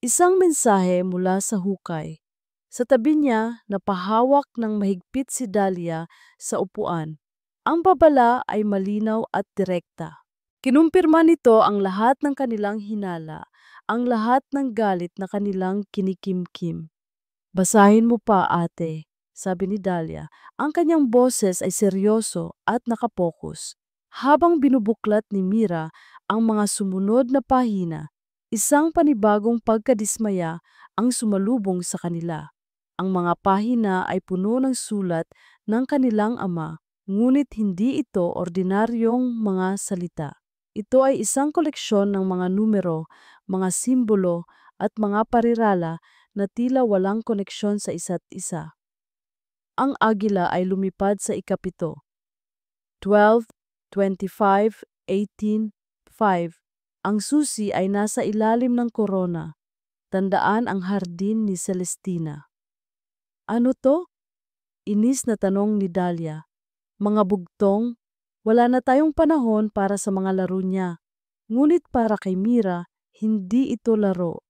Isang mensahe mula sa hukay. Sa tabi niya, napahawak ng mahigpit si Dahlia sa upuan. Ang babala ay malinaw at direkta. Kinumpirma nito ang lahat ng kanilang hinala, ang lahat ng galit na kanilang kinikimkim. Basahin mo pa, ate, sabi ni Dahlia. Ang kanyang boses ay seryoso at nakapokus. Habang binubuklat ni Mira ang mga sumunod na pahina, isang panibagong pagkadismaya ang sumalubong sa kanila. Ang mga pahina ay puno ng sulat ng kanilang ama, ngunit hindi ito ordinaryong mga salita. Ito ay isang koleksyon ng mga numero, mga simbolo, at mga parirala na tila walang koneksyon sa isa't isa. Ang agila ay lumipad sa ikapito. 12, 25, 18, 5. Ang susi ay nasa ilalim ng korona. Tandaan ang hardin ni Celestina. Ano to? Inis na tanong ni Dahlia. Mga bugtong, wala na tayong panahon para sa mga laro niya. Ngunit para kay Mira, hindi ito laro.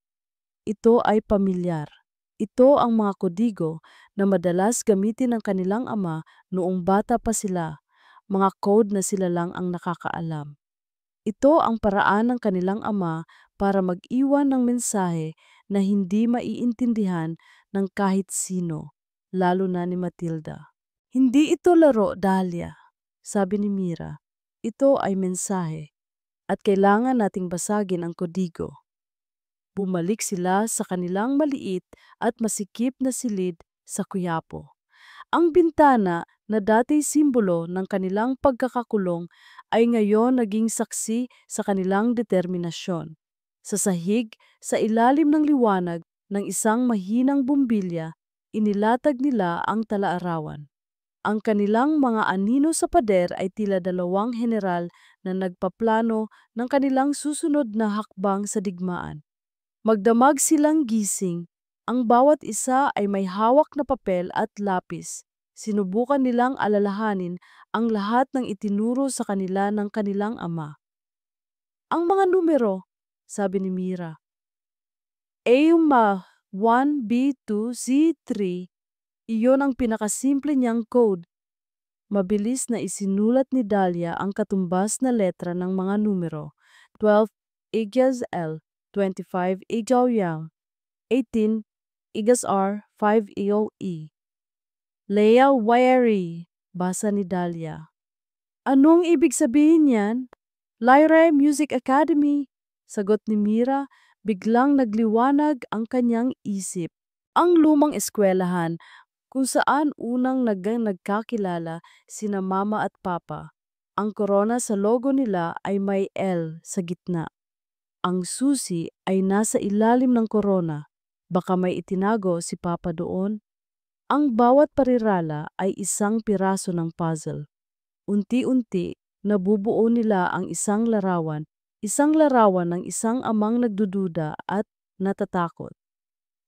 Ito ay pamilyar. Ito ang mga kodigo na madalas gamitin ng kanilang ama noong bata pa sila, mga code na sila lang ang nakakaalam. Ito ang paraan ng kanilang ama para mag-iwan ng mensahe na hindi maiintindihan ng kahit sino, lalo na ni Matilda. Hindi ito laro, Dahlia, sabi ni Mira. Ito ay mensahe at kailangan nating basagin ang kodigo. Bumalik sila sa kanilang maliit at masikip na silid sa Quiapo. Ang bintana na dati simbolo ng kanilang pagkakakulong ay ngayon naging saksi sa kanilang determinasyon. Sa sahig, sa ilalim ng liwanag ng isang mahinang bumbilya, inilatag nila ang talaarawan. Ang kanilang mga anino sa pader ay tila dalawang general na nagpaplano ng kanilang susunod na hakbang sa digmaan. Magdamag silang gising, ang bawat isa ay may hawak na papel at lapis. Sinubukan nilang alalahanin ang lahat ng itinuro sa kanila ng kanilang ama. Ang mga numero, sabi ni Mira. A-1, B2, Z3, iyon ang pinakasimple niyang code. Mabilis na isinulat ni Dahlia ang katumbas na letra ng mga numero. 12 equals L, 25 equals Y, 18 equals R, 5 equals E. Leia Wiry, basa ni Dahlia. Anong ibig sabihin yan? Lyra Music Academy, sagot ni Mira, biglang nagliwanag ang kanyang isip. Ang lumang eskwelahan kung saan unang nagkakilala sina mama at papa. Ang korona sa logo nila ay may L sa gitna. Ang susi ay nasa ilalim ng korona. Baka may itinago si papa doon. Ang bawat parirala ay isang piraso ng puzzle. Unti-unti, nabubuo nila ang isang larawan ng isang amang nagdududa at natatakot.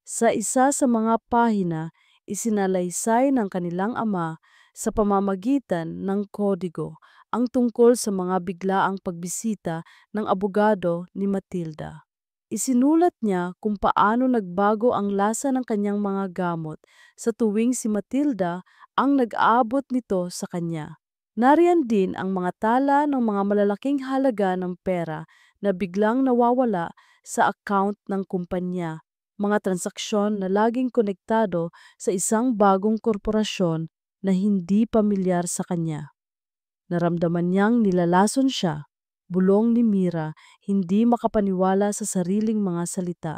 Sa isa sa mga pahina, isinalaysay ng kanilang ama sa pamamagitan ng kodigo ang tungkol sa mga biglaang pagbisita ng abogado ni Matilda. Isinulat niya kung paano nagbago ang lasa ng kanyang mga gamot sa tuwing si Matilda ang nag-aabot nito sa kanya. Nariyan din ang mga tala ng mga malalaking halaga ng pera na biglang nawawala sa account ng kumpanya, mga transaksyon na laging konektado sa isang bagong korporasyon na hindi pamilyar sa kanya. Naramdaman niyang nilalason siya. Bulong ni Mira, hindi makapaniwala sa sariling mga salita.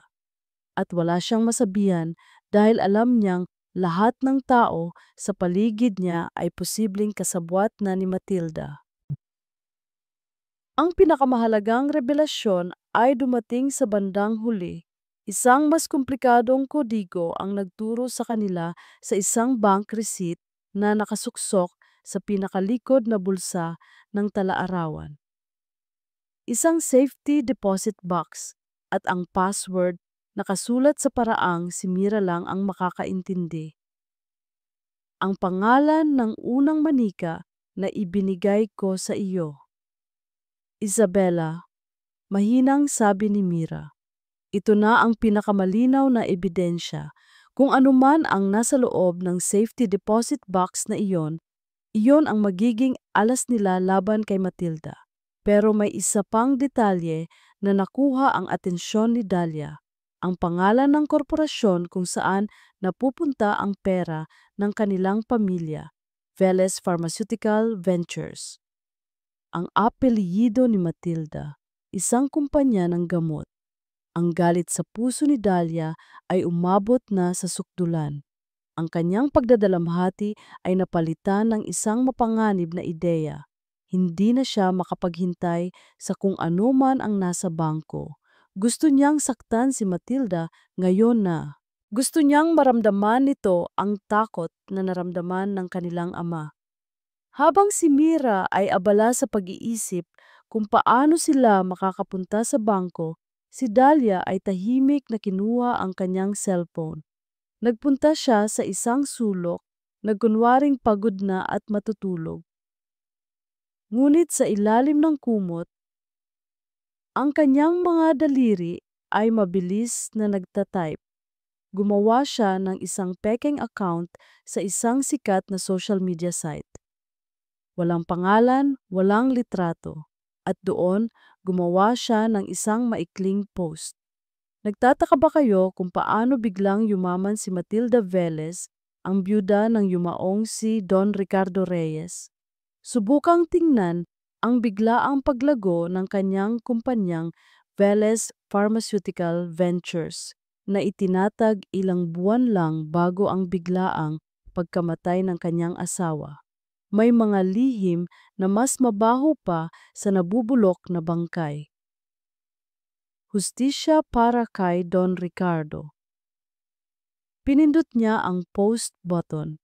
At wala siyang masabihan dahil alam niyang lahat ng tao sa paligid niya ay posibleng kasabwat na ni Matilda. Ang pinakamahalagang revelasyon ay dumating sa bandang huli. Isang mas komplikadong kodigo ang nagturo sa kanila sa isang bank receipt na nakasuksok sa pinakalikod na bulsa ng talaarawan. Isang safety deposit box at ang password nakasulat sa paraang si Mira lang ang makakaintindi. Ang pangalan ng unang manika na ibinigay ko sa iyo. Isabella, mahinang sabi ni Mira. Ito na ang pinakamalinaw na ebidensya. Kung anuman ang nasa loob ng safety deposit box na iyon ang magiging alas nila laban kay Matilda. Pero may isa pang detalye na nakuha ang atensyon ni Dahlia, ang pangalan ng korporasyon kung saan napupunta ang pera ng kanilang pamilya, Veles Pharmaceutical Ventures. Ang apelyido ni Matilda, isang kumpanya ng gamot. Ang galit sa puso ni Dahlia ay umabot na sa sukdulan. Ang kanyang pagdadalamhati ay napalitan ng isang mapanganib na ideya. Hindi na siya makapaghintay sa kung ano man ang nasa bangko. Gusto niyang saktan si Matilda ngayon na. Gusto niyang maramdaman nito ang takot na naramdaman ng kanilang ama. Habang si Mira ay abala sa pag-iisip kung paano sila makakapunta sa bangko, si Dahlia ay tahimik na kinuha ang kanyang cellphone. Nagpunta siya sa isang sulok, nagkunwaring pagod na at matutulog. Ngunit sa ilalim ng kumot, ang kanyang mga daliri ay mabilis na nagtatype. Gumawa siya ng isang pekeng account sa isang sikat na social media site. Walang pangalan, walang litrato. At doon, gumawa siya ng isang maikling post. Nagtataka ba kayo kung paano biglang yumaman si Matilda Velez, ang byuda ng yumaong si Don Ricardo Reyes? Subukang tingnan ang biglaang paglago ng kanyang kumpanyang Velez Pharmaceutical Ventures na itinatag ilang buwan lang bago ang biglaang pagkamatay ng kanyang asawa. May mga lihim na mas mabaho pa sa nabubulok na bangkay. Hustisya para kay Don Ricardo. Pinindot niya ang post button.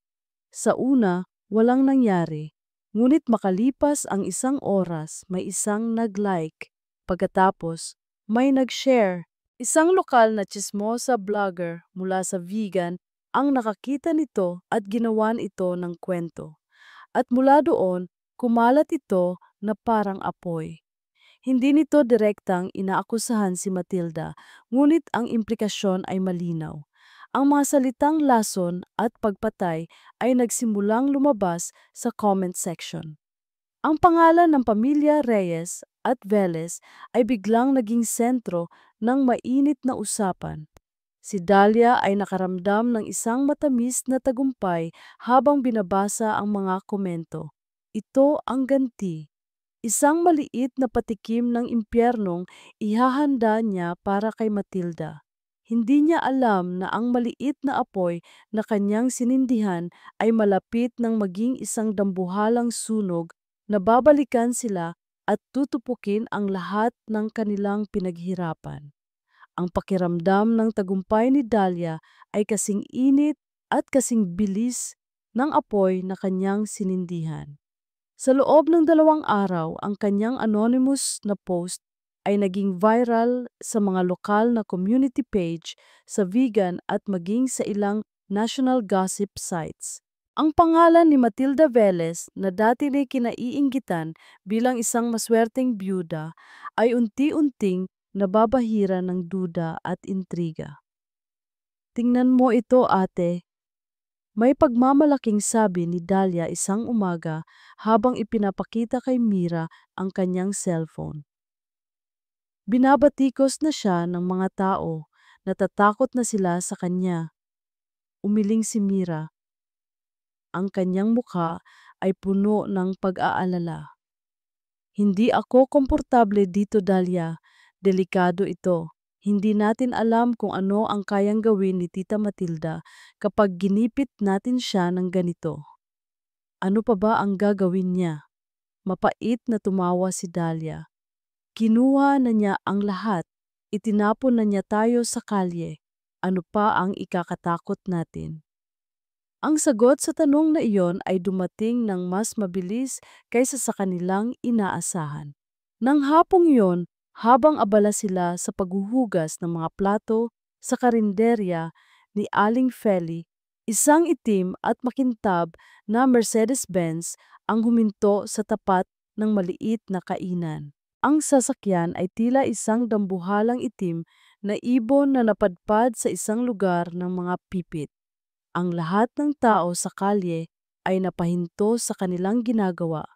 Sa una, walang nangyari. Ngunit makalipas ang isang oras, may isang nag-like. Pagkatapos, may nag-share. Isang lokal na tsismosa vlogger mula sa vegan ang nakakita nito at ginawan ito ng kwento. At mula doon, kumalat ito na parang apoy. Hindi nito direktang inaakusahan si Matilda, ngunit ang implikasyon ay malinaw. Ang mga salitang lason at pagpatay ay nagsimulang lumabas sa comment section. Ang pangalan ng pamilya Reyes at Velez ay biglang naging sentro ng mainit na usapan. Si Dahlia ay nakaramdam ng isang matamis na tagumpay habang binabasa ang mga komento. Ito ang ganti. Isang maliit na patikim ng impyernong ihahanda niya para kay Matilda. Hindi niya alam na ang maliit na apoy na kanyang sinindihan ay malapit ng maging isang dambuhalang sunog na babalikan sila at tutupukin ang lahat ng kanilang pinaghirapan. Ang pakiramdam ng tagumpay ni Dahlia ay kasing init at kasing bilis ng apoy na kanyang sinindihan. Sa loob ng 2 araw, ang kanyang anonymous na post ay naging viral sa mga lokal na community page, sa vegan at maging sa ilang national gossip sites. Ang pangalan ni Matilda Velez na dati ay kinaiinggitan bilang isang maswerteng byuda ay unti-unting nababahira ng duda at intriga. Tingnan mo ito, ate. May pagmamalaking sabi ni Dahlia isang umaga habang ipinapakita kay Mira ang kanyang cellphone. Binabatikos na siya ng mga tao, natatakot na sila sa kanya. Umiling si Mira. Ang kanyang mukha ay puno ng pag-aalala. Hindi ako komportable dito, Dahlia. Delikado ito. Hindi natin alam kung ano ang kayang gawin ni Tita Matilda kapag ginipit natin siya ng ganito. Ano pa ba ang gagawin niya? Mapait na tumawa si Dahlia. Kinuha na niya ang lahat. Itinapon na niya tayo sa kalye. Ano pa ang ikakatakot natin? Ang sagot sa tanong na iyon ay dumating ng mas mabilis kaysa sa kanilang inaasahan. Nang hapong iyon, habang abala sila sa paghuhugas ng mga plato sa karinderya ni Aling Feli, isang itim at makintab na Mercedes-Benz ang huminto sa tapat ng maliit na kainan. Ang sasakyan ay tila isang dambuhalang itim na ibon na napadpad sa isang lugar ng mga pipit. Ang lahat ng tao sa kalye ay napahinto sa kanilang ginagawa.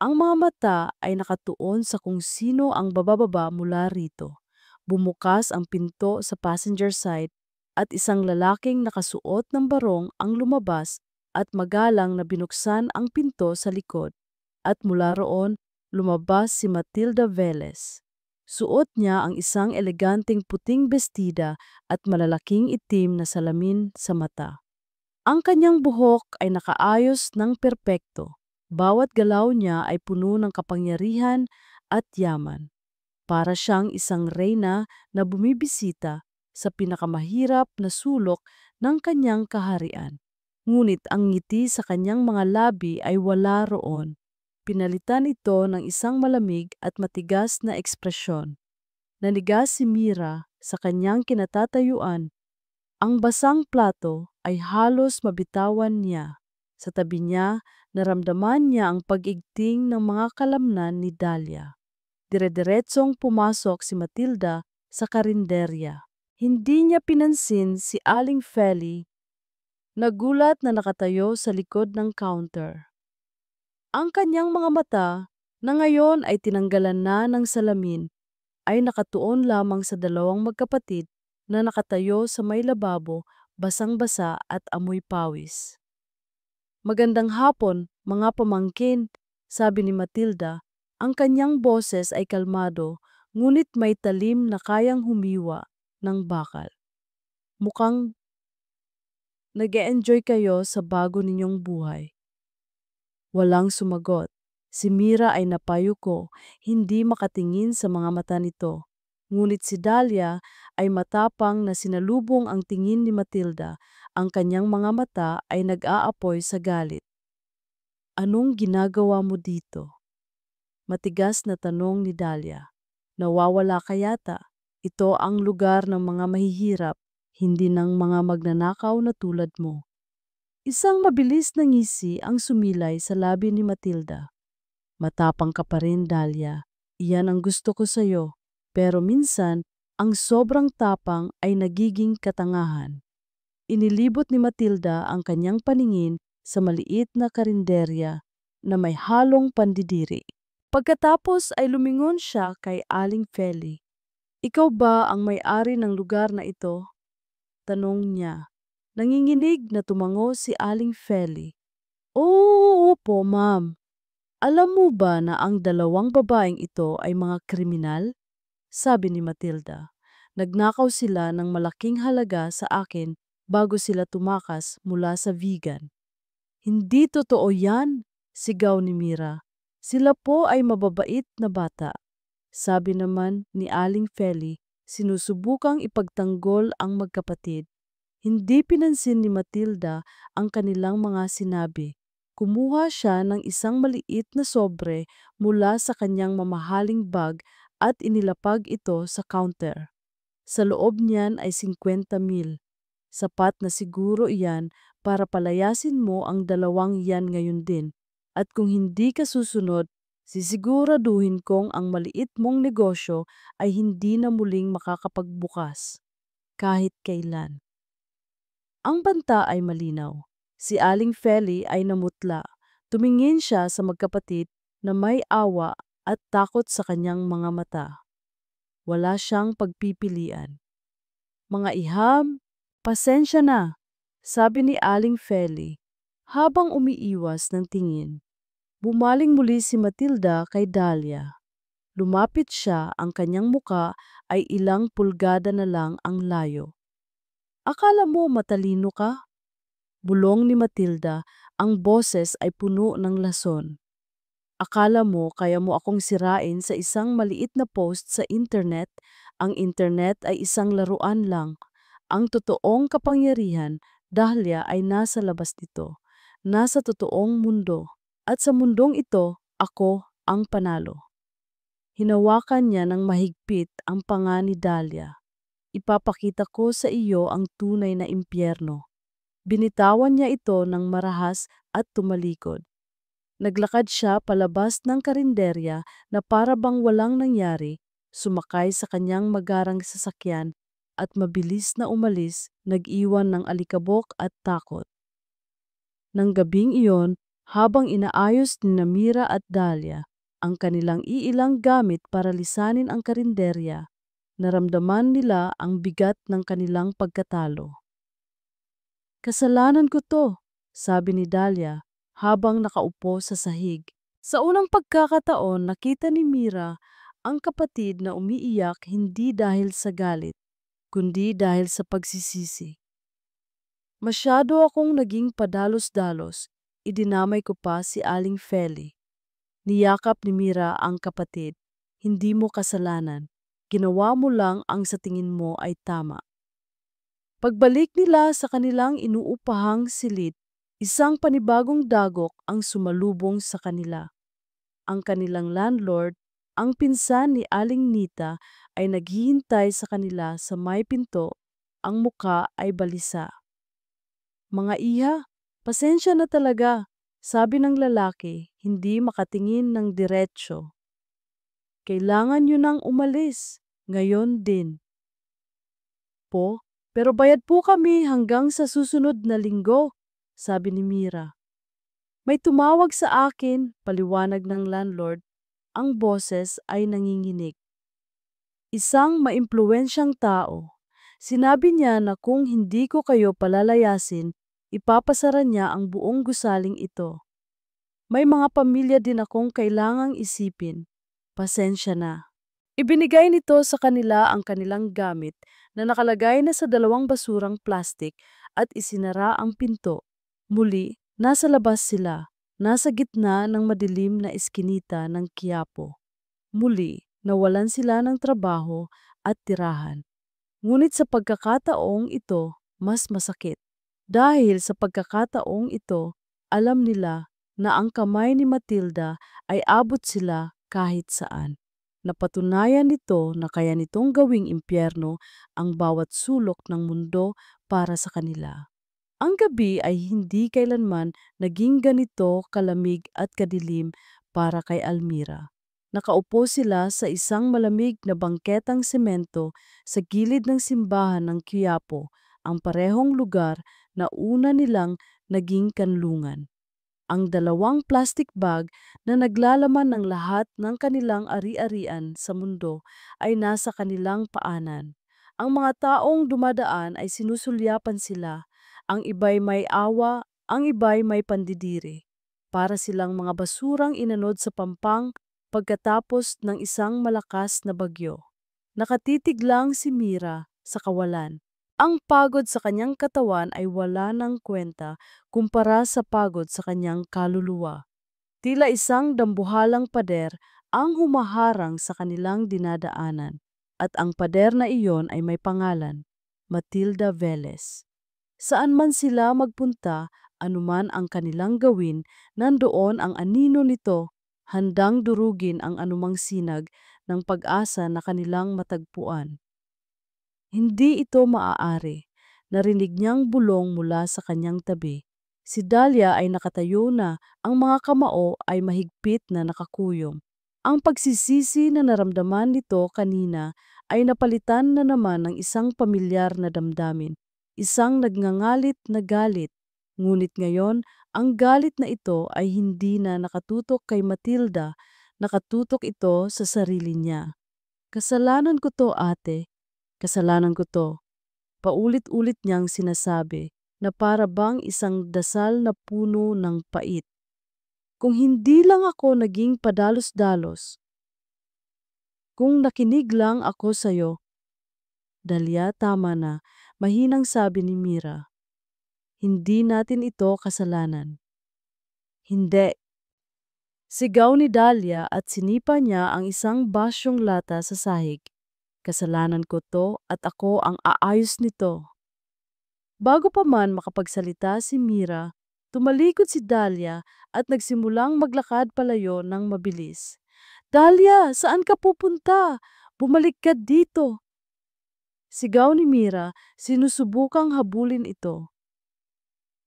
Ang mga mata ay nakatuon sa kung sino ang babababa mula rito. Bumukas ang pinto sa passenger side at isang lalaking nakasuot ng barong ang lumabas at magalang na binuksan ang pinto sa likod. At mula roon, lumabas si Matilda Velez. Suot niya ang isang eleganteng puting bestida at malalaking itim na salamin sa mata. Ang kanyang buhok ay nakaayos ng perpekto. Bawat galaw niya ay puno ng kapangyarihan at yaman. Para siyang isang reyna na bumibisita sa pinakamahirap na sulok ng kanyang kaharian. Ngunit ang ngiti sa kanyang mga labi ay wala roon. Pinalitan ito ng isang malamig at matigas na ekspresyon. Nanigas si Mira sa kanyang kinatatayuan. Ang basang plato ay halos mabitawan niya. Sa tabi niya, naramdaman niya ang pag-igting ng mga kalamnan ni Dahlia. Dire-diretsong pumasok si Matilda sa karinderya. Hindi niya pinansin si Aling Feli, nagulat na nakatayo sa likod ng counter. Ang kanyang mga mata, na ngayon ay tinanggalan na ng salamin, ay nakatuon lamang sa dalawang magkapatid na nakatayo sa may lababo, basang-basa at amoy pawis. Magandang hapon, mga pamangkin, sabi ni Matilda. Ang kanyang boses ay kalmado, ngunit may talim na kayang humiwa ng bakal. Mukhang nag-e-enjoy kayo sa bago ninyong buhay. Walang sumagot. Si Mira ay napayuko, hindi makatingin sa mga mata nito. Ngunit si Dahlia ay matapang na sinalubong ang tingin ni Matilda. Ang kanyang mga mata ay nag-aapoy sa galit. Anong ginagawa mo dito? Matigas na tanong ni Dahlia. Nawawala ka yata. Ito ang lugar ng mga mahihirap, hindi ng mga magnanakaw na tulad mo. Isang mabilis na ngisi ang sumilay sa labi ni Matilda. Matapang ka pa rin, Dahlia. Iyan ang gusto ko sa'yo. Pero minsan, ang sobrang tapang ay nagiging katangahan. Inilibot ni Matilda ang kanyang paningin sa maliit na karinderya na may halong pandidiri. Pagkatapos ay lumingon siya kay Aling Feli. Ikaw ba ang may-ari ng lugar na ito? Tanong niya. Nanginginig na tumango si Aling Feli. Oo, opo, ma'am. Alam mo ba na ang dalawang babaeng ito ay mga kriminal? Sabi ni Matilda. Nagnakaw sila ng malaking halaga sa akin bago sila tumakas mula sa vegan. Hindi totoo yan, sigaw ni Mira. Sila po ay mababait na bata. Sabi naman ni Aling Feli, sinusubukang ipagtanggol ang magkapatid. Hindi pinansin ni Matilda ang kanilang mga sinabi. Kumuha siya ng isang maliit na sobre mula sa kanyang mamahaling bag at inilapag ito sa counter. Sa loob niyan ay 50,000. Sapat na siguro iyan para palayasin mo ang dalawang iyan ngayon din. At kung hindi ka susunod, sisiguraduhin kong ang maliit mong negosyo ay hindi na muling makakapagbukas. Kahit kailan. Ang banta ay malinaw. Si Aling Feli ay namutla. Tumingin siya sa magkapatid na may awa at takot sa kanyang mga mata. Wala siyang pagpipilian. Mga iham, pasensya na, sabi ni Aling Feli habang umiiwas ng tingin. Bumaling muli si Matilda kay Dahlia. Lumapit siya, ang kanyang muka ay ilang pulgada na lang ang layo. Akala mo matalino ka? Bulong ni Matilda, ang boses ay puno ng lason. Akala mo kaya mo akong sirain sa isang maliit na post sa internet? Ang internet ay isang laruan lang. Ang totoong kapangyarihan, Dahlia, ay nasa labas nito. Nasa totoong mundo. At sa mundong ito, ako ang panalo. Hinawakan niya ng mahigpit ang panga ni Dahlia. Ipapakita ko sa iyo ang tunay na impyerno. Binitawan niya ito ng marahas at tumalikod. Naglakad siya palabas ng karinderya na para bang walang nangyari, sumakay sa kanyang magarang sasakyan at mabilis na umalis, nag-iwan ng alikabok at takot. Nang gabing iyon, habang inaayos ni Mira at Dahlia ang kanilang iilang gamit para lisanin ang karinderya, naramdaman nila ang bigat ng kanilang pagkatalo. Kasalanan ko to, sabi ni Dahlia habang nakaupo sa sahig. Sa unang pagkakataon, nakita ni Mira ang kapatid na umiiyak hindi dahil sa galit, kundi dahil sa pagsisisi. Masyado akong naging padalos-dalos. Idinamay ko pa si Aling Feli. Niyakap ni Mira ang kapatid. Hindi mo kasalanan. Ginawa mo lang ang sa tingin mo ay tama. Pagbalik nila sa kanilang inuupahang silid, isang panibagong dagok ang sumalubong sa kanila. Ang kanilang landlord, ang pinsan ni Aling Nita, ay naghihintay sa kanila sa may pinto. Ang muka ay balisa. Mga iha, pasensya na talaga, sabi ng lalaki, hindi makatingin ng diretsyo. Kailangan nyo nang umalis, ngayon din. Po, pero bayad po kami hanggang sa susunod na linggo, sabi ni Mira. May tumawag sa akin, paliwanag ng landlord, ang boses ay nanginginig. Isang maimpluwensyang tao. Sinabi niya na kung hindi ko kayo palalayasin, ipapasara niya ang buong gusaling ito. May mga pamilya din akong kailangang isipin. Pasensya na. Ibinigay nito sa kanila ang kanilang gamit na nakalagay na sa 2 basurang plastik at isinara ang pinto. Muli, nasa labas sila, nasa gitna ng madilim na eskinita ng Quiapo. Muli, nawalan sila ng trabaho at tirahan. Ngunit sa pagkakataong ito, mas masakit. Dahil sa pagkakataong ito, alam nila na ang kamay ni Matilda ay abot sila kahit saan. Napatunayan nito na kaya nitong gawing impyerno ang bawat sulok ng mundo para sa kanila. Ang gabi ay hindi kailanman naging ganito kalamig at kadilim para kay Almira. Nakaupo sila sa isang malamig na bangketang semento sa gilid ng simbahan ng Quiapo, ang parehong lugar na una nilang naging kanlungan. Ang 2 plastic bag na naglalaman ng lahat ng kanilang ari-arian sa mundo ay nasa kanilang paanan. Ang mga taong dumadaan ay sinusulyapan sila, ang iba'y may awa, ang iba'y may pandidiri. Para silang mga basurang inanod sa pampang pagkatapos ng isang malakas na bagyo. Nakatitig lang si Mira sa kawalan. Ang pagod sa kanyang katawan ay wala ng kwenta kumpara sa pagod sa kanyang kaluluwa. Tila isang dambuhalang pader ang humaharang sa kanilang dinadaanan, at ang pader na iyon ay may pangalan, Matilda Velez. Saan man sila magpunta, anuman ang kanilang gawin, nandoon ang anino nito, handang durugin ang anumang sinag ng pag-asa na kanilang matagpuan. Hindi ito maaari. Narinig niyang bulong mula sa kanyang tabi. Si Dahlia ay nakatayo na, ang mga kamao ay mahigpit na nakakuyom. Ang pagsisisi na naramdaman nito kanina ay napalitan na naman ng isang pamilyar na damdamin, isang nagngangalit na galit. Ngunit ngayon, ang galit na ito ay hindi na nakatutok kay Matilda, nakatutok ito sa sarili niya. Kasalanan ko to, ate. Kasalanan ko to. Paulit-ulit niyang sinasabi na para bang isang dasal na puno ng pait. Kung hindi lang ako naging padalos-dalos, kung nakinig lang ako sa'yo, Dahlia, tama na, mahinang sabi ni Mira. Hindi natin ito kasalanan. Hindi. Sigaw ni Dahlia at sinipa niya ang isang basyong lata sa sahig. Kasalanan ko to at ako ang aayos nito. Bago pa man makapagsalita si Mira, tumalikod si Dahlia at nagsimulang maglakad palayo ng mabilis. Dahlia, saan ka pupunta? Bumalik ka dito. Sigaw ni Mira, sinusubukang habulin ito.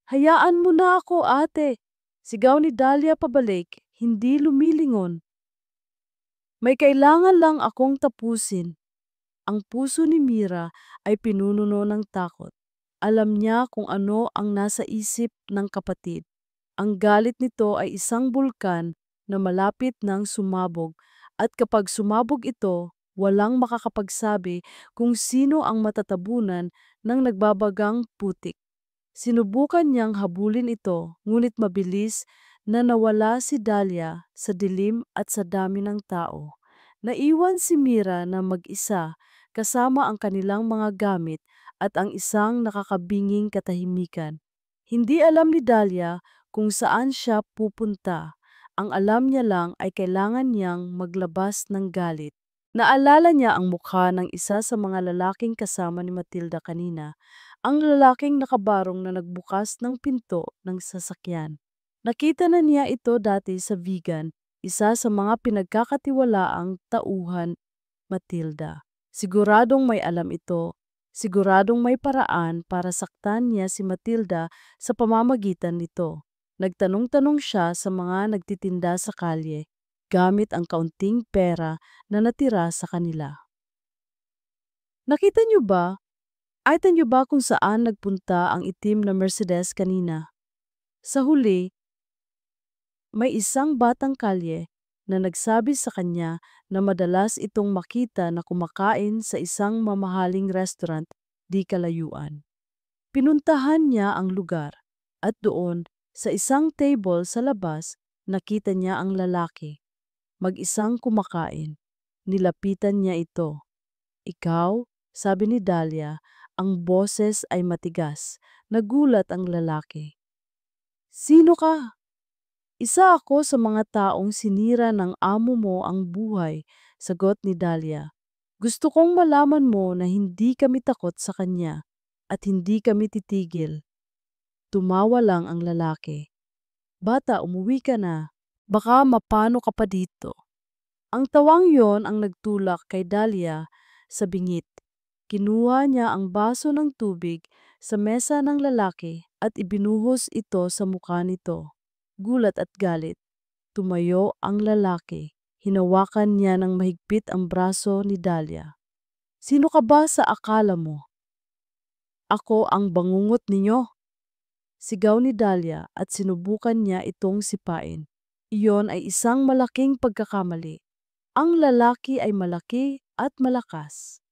Hayaan mo na ako, ate. Sigaw ni Dahlia pabalik, hindi lumilingon. May kailangan lang akong tapusin. Ang puso ni Mira ay pinununo ng takot. Alam niya kung ano ang nasa isip ng kapatid. Ang galit nito ay isang bulkan na malapit nang sumabog, at kapag sumabog ito, walang makakapagsabi kung sino ang matatabunan ng nagbabagang putik. Sinubukan niyang habulin ito, ngunit mabilis na nawala si Dahlia sa dilim at sa dami ng tao. Naiwan si Mira na mag-isa kasama ang kanilang mga gamit at ang isang nakakabinging katahimikan. Hindi alam ni Dahlia kung saan siya pupunta. Ang alam niya lang ay kailangan niyang maglabas ng galit. Naalala niya ang mukha ng isa sa mga lalaking kasama ni Matilda kanina, ang lalaking nakabarong na nagbukas ng pinto ng sasakyan. Nakita na niya ito dati sa vegan, isa sa mga pinagkakatiwalaang tauhan Matilda. Siguradong may alam ito. Siguradong may paraan para saktan niya si Matilda sa pamamagitan nito. Nagtanong-tanong siya sa mga nagtitinda sa kalye, gamit ang kaunting pera na natira sa kanila. Nakita niyo ba? Nakita niyo ba kung saan nagpunta ang itim na Mercedes kanina? Sa huli, may isang batang kalye na nagsabi sa kanya na madalas itong makita na kumakain sa isang mamahaling restaurant di kalayuan. Pinuntahan niya ang lugar at doon, sa isang table sa labas, nakita niya ang lalaki. Mag-isang kumakain. Nilapitan niya ito. "Ikaw?" sabi ni Dahlia, ang boses ay matigas. Nagulat ang lalaki. "Sino ka?" "Isa ako sa mga taong sinira ng amo mo ang buhay," sagot ni Dahlia. "Gusto kong malaman mo na hindi kami takot sa kanya at hindi kami titigil." Tumawa lang ang lalaki. "Bata, umuwi ka na. Baka mapano ka pa dito." Ang tawang yon ang nagtulak kay Dahlia sa bingit. Kinuha niya ang baso ng tubig sa mesa ng lalaki at ibinuhos ito sa mukha nito. Gulat at galit. Tumayo ang lalaki. Hinawakan niya ng mahigpit ang braso ni Dahlia. "Sino ka ba sa akala mo? Ako ang bangungot ninyo?" Sigaw ni Dahlia at sinubukan niya itong sipain. Iyon ay isang malaking pagkakamali. Ang lalaki ay malaki at malakas.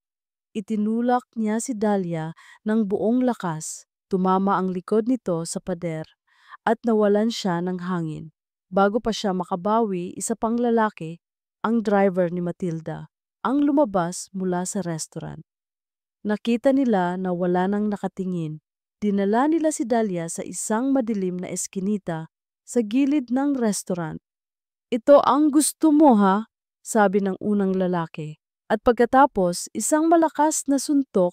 Itinulak niya si Dahlia ng buong lakas. Tumama ang likod nito sa pader at nawalan siya ng hangin. Bago pa siya makabawi, isa pang lalaki, ang driver ni Matilda, ang lumabas mula sa restaurant. Nakita nila na wala nang nakatingin. Dinala nila si Dahlia sa isang madilim na eskinita sa gilid ng restaurant. "Ito ang gusto mo, ha?" sabi ng unang lalaki. At pagkatapos, isang malakas na suntok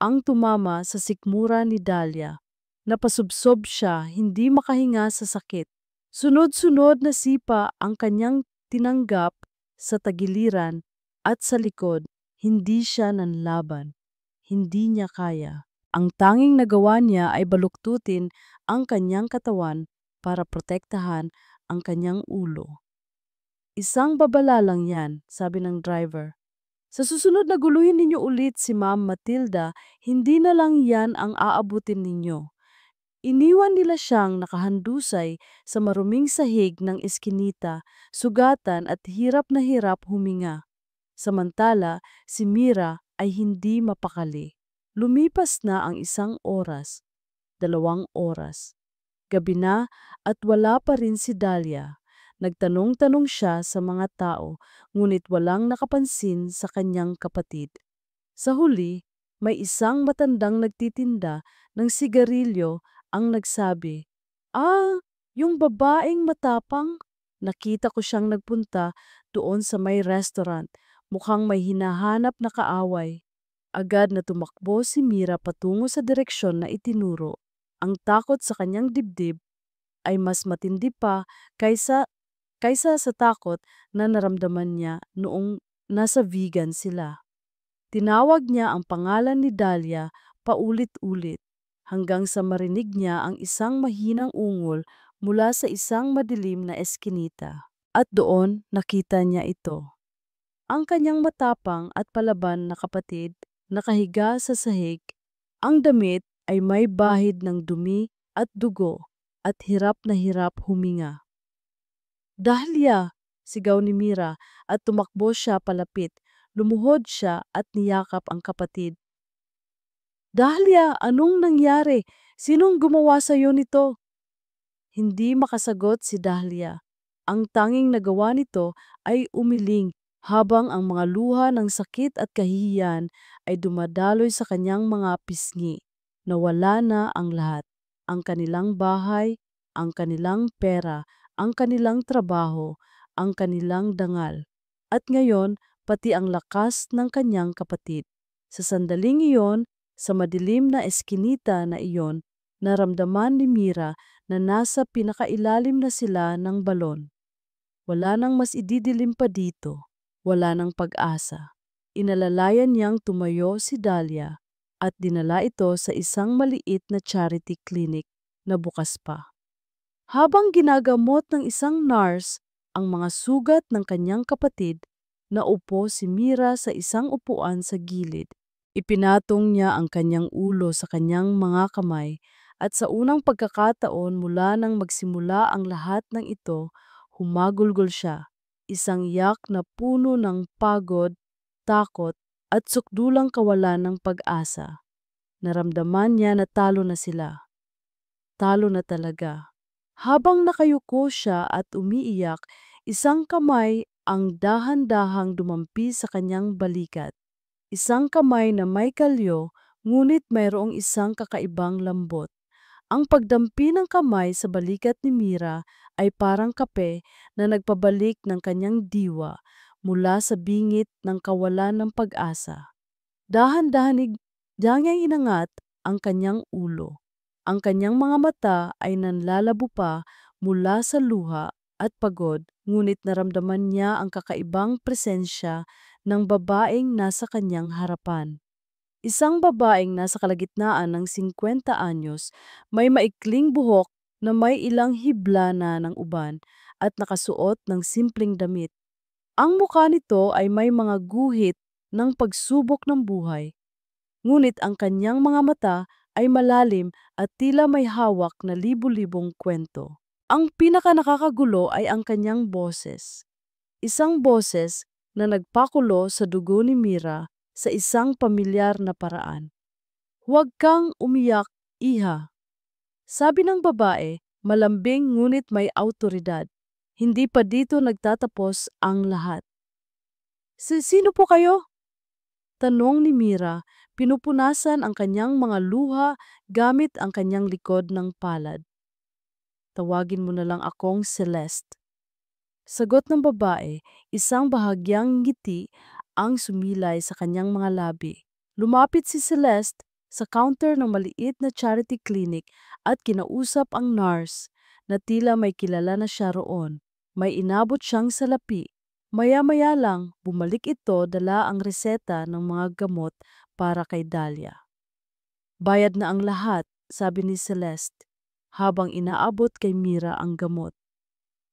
ang tumama sa sikmura ni Dahlia. Napasubsob siya, hindi makahinga sa sakit. Sunod-sunod na sipa ang kanyang tinanggap sa tagiliran at sa likod. Hindi siya nanlaban. Hindi niya kaya. Ang tanging nagawa niya ay baluktutin ang kanyang katawan para protektahan ang kanyang ulo. "Isang babala lang yan," sabi ng driver. "Sa susunod na guluhin ninyo ulit si Ma'am Matilda, hindi na lang yan ang aabutin ninyo." Iniwan nila siyang nakahandusay sa maruming sahig ng eskinita, sugatan at hirap na hirap huminga. Samantala, si Mira ay hindi mapakali. Lumipas na ang 1 oras, 2 oras. Gabi na at wala pa rin si Dahlia. Nagtanong-tanong siya sa mga tao, ngunit walang nakapansin sa kanyang kapatid. Sa huli, may isang matandang nagtitinda ng sigarilyo ang nagsabi, "Ah, yung babaeng matapang? Nakita ko siyang nagpunta doon sa may restaurant. Mukhang may hinahanap na kaaway." Agad na tumakbo si Mira patungo sa direksyon na itinuro. Ang takot sa kanyang dibdib ay mas matindi pa kaysa kaysa sa takot na naramdaman niya noong nasa vegan sila. Tinawag niya ang pangalan ni Dahlia paulit-ulit hanggang sa marinig niya ang isang mahinang ungol mula sa isang madilim na eskinita. At doon nakita niya ito. Ang kanyang matapang at palaban na kapatid nakahiga sa sahig. Ang damit ay may bahid ng dumi at dugo at hirap na hirap huminga. "Dahlia!" sigaw ni Mira at tumakbo siya palapit. Lumuhod siya at niyakap ang kapatid. "Dahlia, anong nangyari? Sinong gumawa sa'yo nito?" Hindi makasagot si Dahlia. Ang tanging nagawa nito ay umiling habang ang mga luha ng sakit at kahihiyan ay dumadaloy sa kanyang mga pisngi. Nawala na ang lahat, ang kanilang bahay, ang kanilang pera, ang kanilang trabaho, ang kanilang dangal, at ngayon pati ang lakas ng kanyang kapatid. Sa sandaling iyon, sa madilim na eskinita na iyon, naramdaman ni Mira na nasa pinakailalim na sila ng balon. Wala nang mas ididilim pa dito. Wala nang pag-asa. Inalalayan niyang tumayo si Dahlia at dinala ito sa isang maliit na charity clinic na bukas pa. Habang ginagamot ng isang nurse ang mga sugat ng kanyang kapatid, naupo si Mira sa isang upuan sa gilid. Ipinatong niya ang kanyang ulo sa kanyang mga kamay at sa unang pagkakataon mula nang magsimula ang lahat ng ito, humagulgol siya. Isang yak na puno ng pagod, takot at sukdulang kawalan ng pag-asa. Naramdaman niya na talo na sila. Talo na talaga. Habang nakayuko siya at umiiyak, isang kamay ang dahan-dahang dumampi sa kanyang balikat. Isang kamay na may kalyo, ngunit mayroong isang kakaibang lambot. Ang pagdampi ng kamay sa balikat ni Mira ay parang kape na nagpabalik ng kanyang diwa mula sa bingit ng kawalan ng pag-asa. Dahan-dahanig niyang inangat ang kanyang ulo. Ang kanyang mga mata ay nanlalabo pa mula sa luha at pagod, ngunit naramdaman niya ang kakaibang presensya ng babaeng nasa kanyang harapan. Isang babaeng nasa kalagitnaan ng 50 anyos, may maikling buhok na may ilang hibla na ng uban at nakasuot ng simpleng damit. Ang mukha nito ay may mga guhit ng pagsubok ng buhay, ngunit ang kanyang mga mata ay malalim at tila may hawak na libu-libong kwento. Ang pinaka nakakagulo ay ang kanyang boses. Isang boses na nagpakulo sa dugo ni Mira sa isang pamilyar na paraan. "Huwag kang umiyak, iha." Sabi ng babae, malambing ngunit may awtoridad. Hindi pa dito nagtatapos ang lahat. Sino po kayo?" Tanong ni Mira, pinupunasan ang kanyang mga luha gamit ang kanyang likod ng palad. "Tawagin mo na lang akong Celeste." Sagot ng babae, isang bahagyang ngiti ang sumilay sa kanyang mga labi. Lumapit si Celeste sa counter ng maliit na charity clinic at kinausap ang nurse na tila may kilala na siya roon. May inabot siyang salapi. Maya-maya lang, bumalik ito dala ang reseta ng mga gamot para kay Dahlia. "Bayad na ang lahat," sabi ni Celeste, habang inaabot kay Mira ang gamot.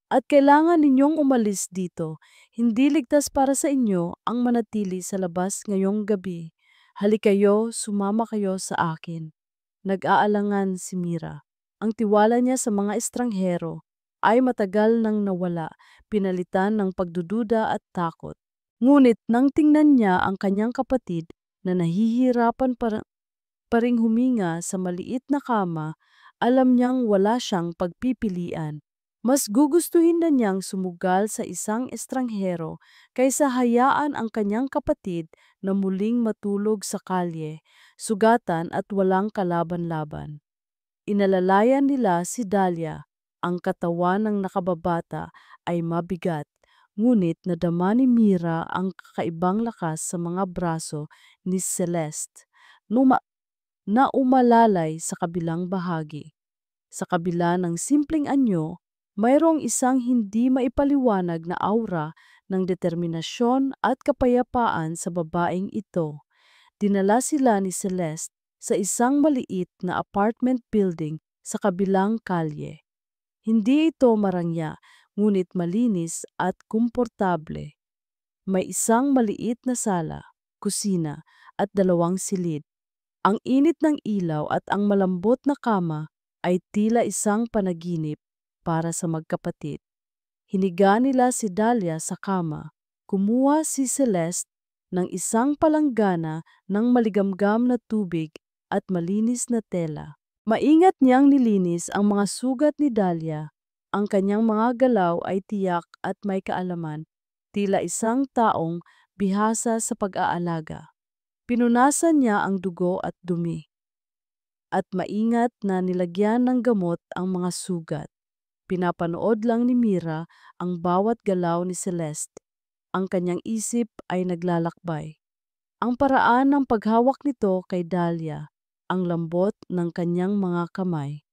"At kailangan ninyong umalis dito. Hindi ligtas para sa inyo ang manatili sa labas ngayong gabi. Halikayo, sumama kayo sa akin." Nag-aalangan si Mira. Ang tiwala niya sa mga estranghero ay matagal nang nawala, pinalitan ng pagdududa at takot. Ngunit nang tingnan niya ang kanyang kapatid na nahihirapan pa ring huminga sa maliit na kama, alam niyang wala siyang pagpipilian. Mas gugustuhin na niyang sumugal sa isang estranghero kaysa hayaan ang kanyang kapatid na muling matulog sa kalye, sugatan at walang kalaban-laban. Inalalayan nila si Dahlia. Ang katawan ng nakababata ay mabigat, ngunit nadama ni Mira ang kakaibang lakas sa mga braso ni Celeste na umalalay sa kabilang bahagi. Sa kabila ng simpleng anyo, mayroong isang hindi maipaliwanag na aura ng determinasyon at kapayapaan sa babaeng ito. Dinala sila ni Celeste sa isang maliit na apartment building sa kabilang kalye. Hindi ito marangya, ngunit malinis at komportable. May isang maliit na sala, kusina, at 2 silid. Ang init ng ilaw at ang malambot na kama ay tila isang panaginip para sa magkapatid. Hiniga nila si Dahlia sa kama. Kumuha si Celeste ng isang palanggana ng maligamgam na tubig at malinis na tela. Maingat niyang nilinis ang mga sugat ni Dahlia. Ang kanyang mga galaw ay tiyak at may kaalaman. tila isang taong bihasa sa pag-aalaga. Pinunasan niya ang dugo at dumi, at maingat na nilagyan ng gamot ang mga sugat. Pinapanood lang ni Mira ang bawat galaw ni Celeste. Ang kanyang isip ay naglalakbay. Ang paraan ng paghawak nito kay Dahlia, ang lambot ng kanyang mga kamay.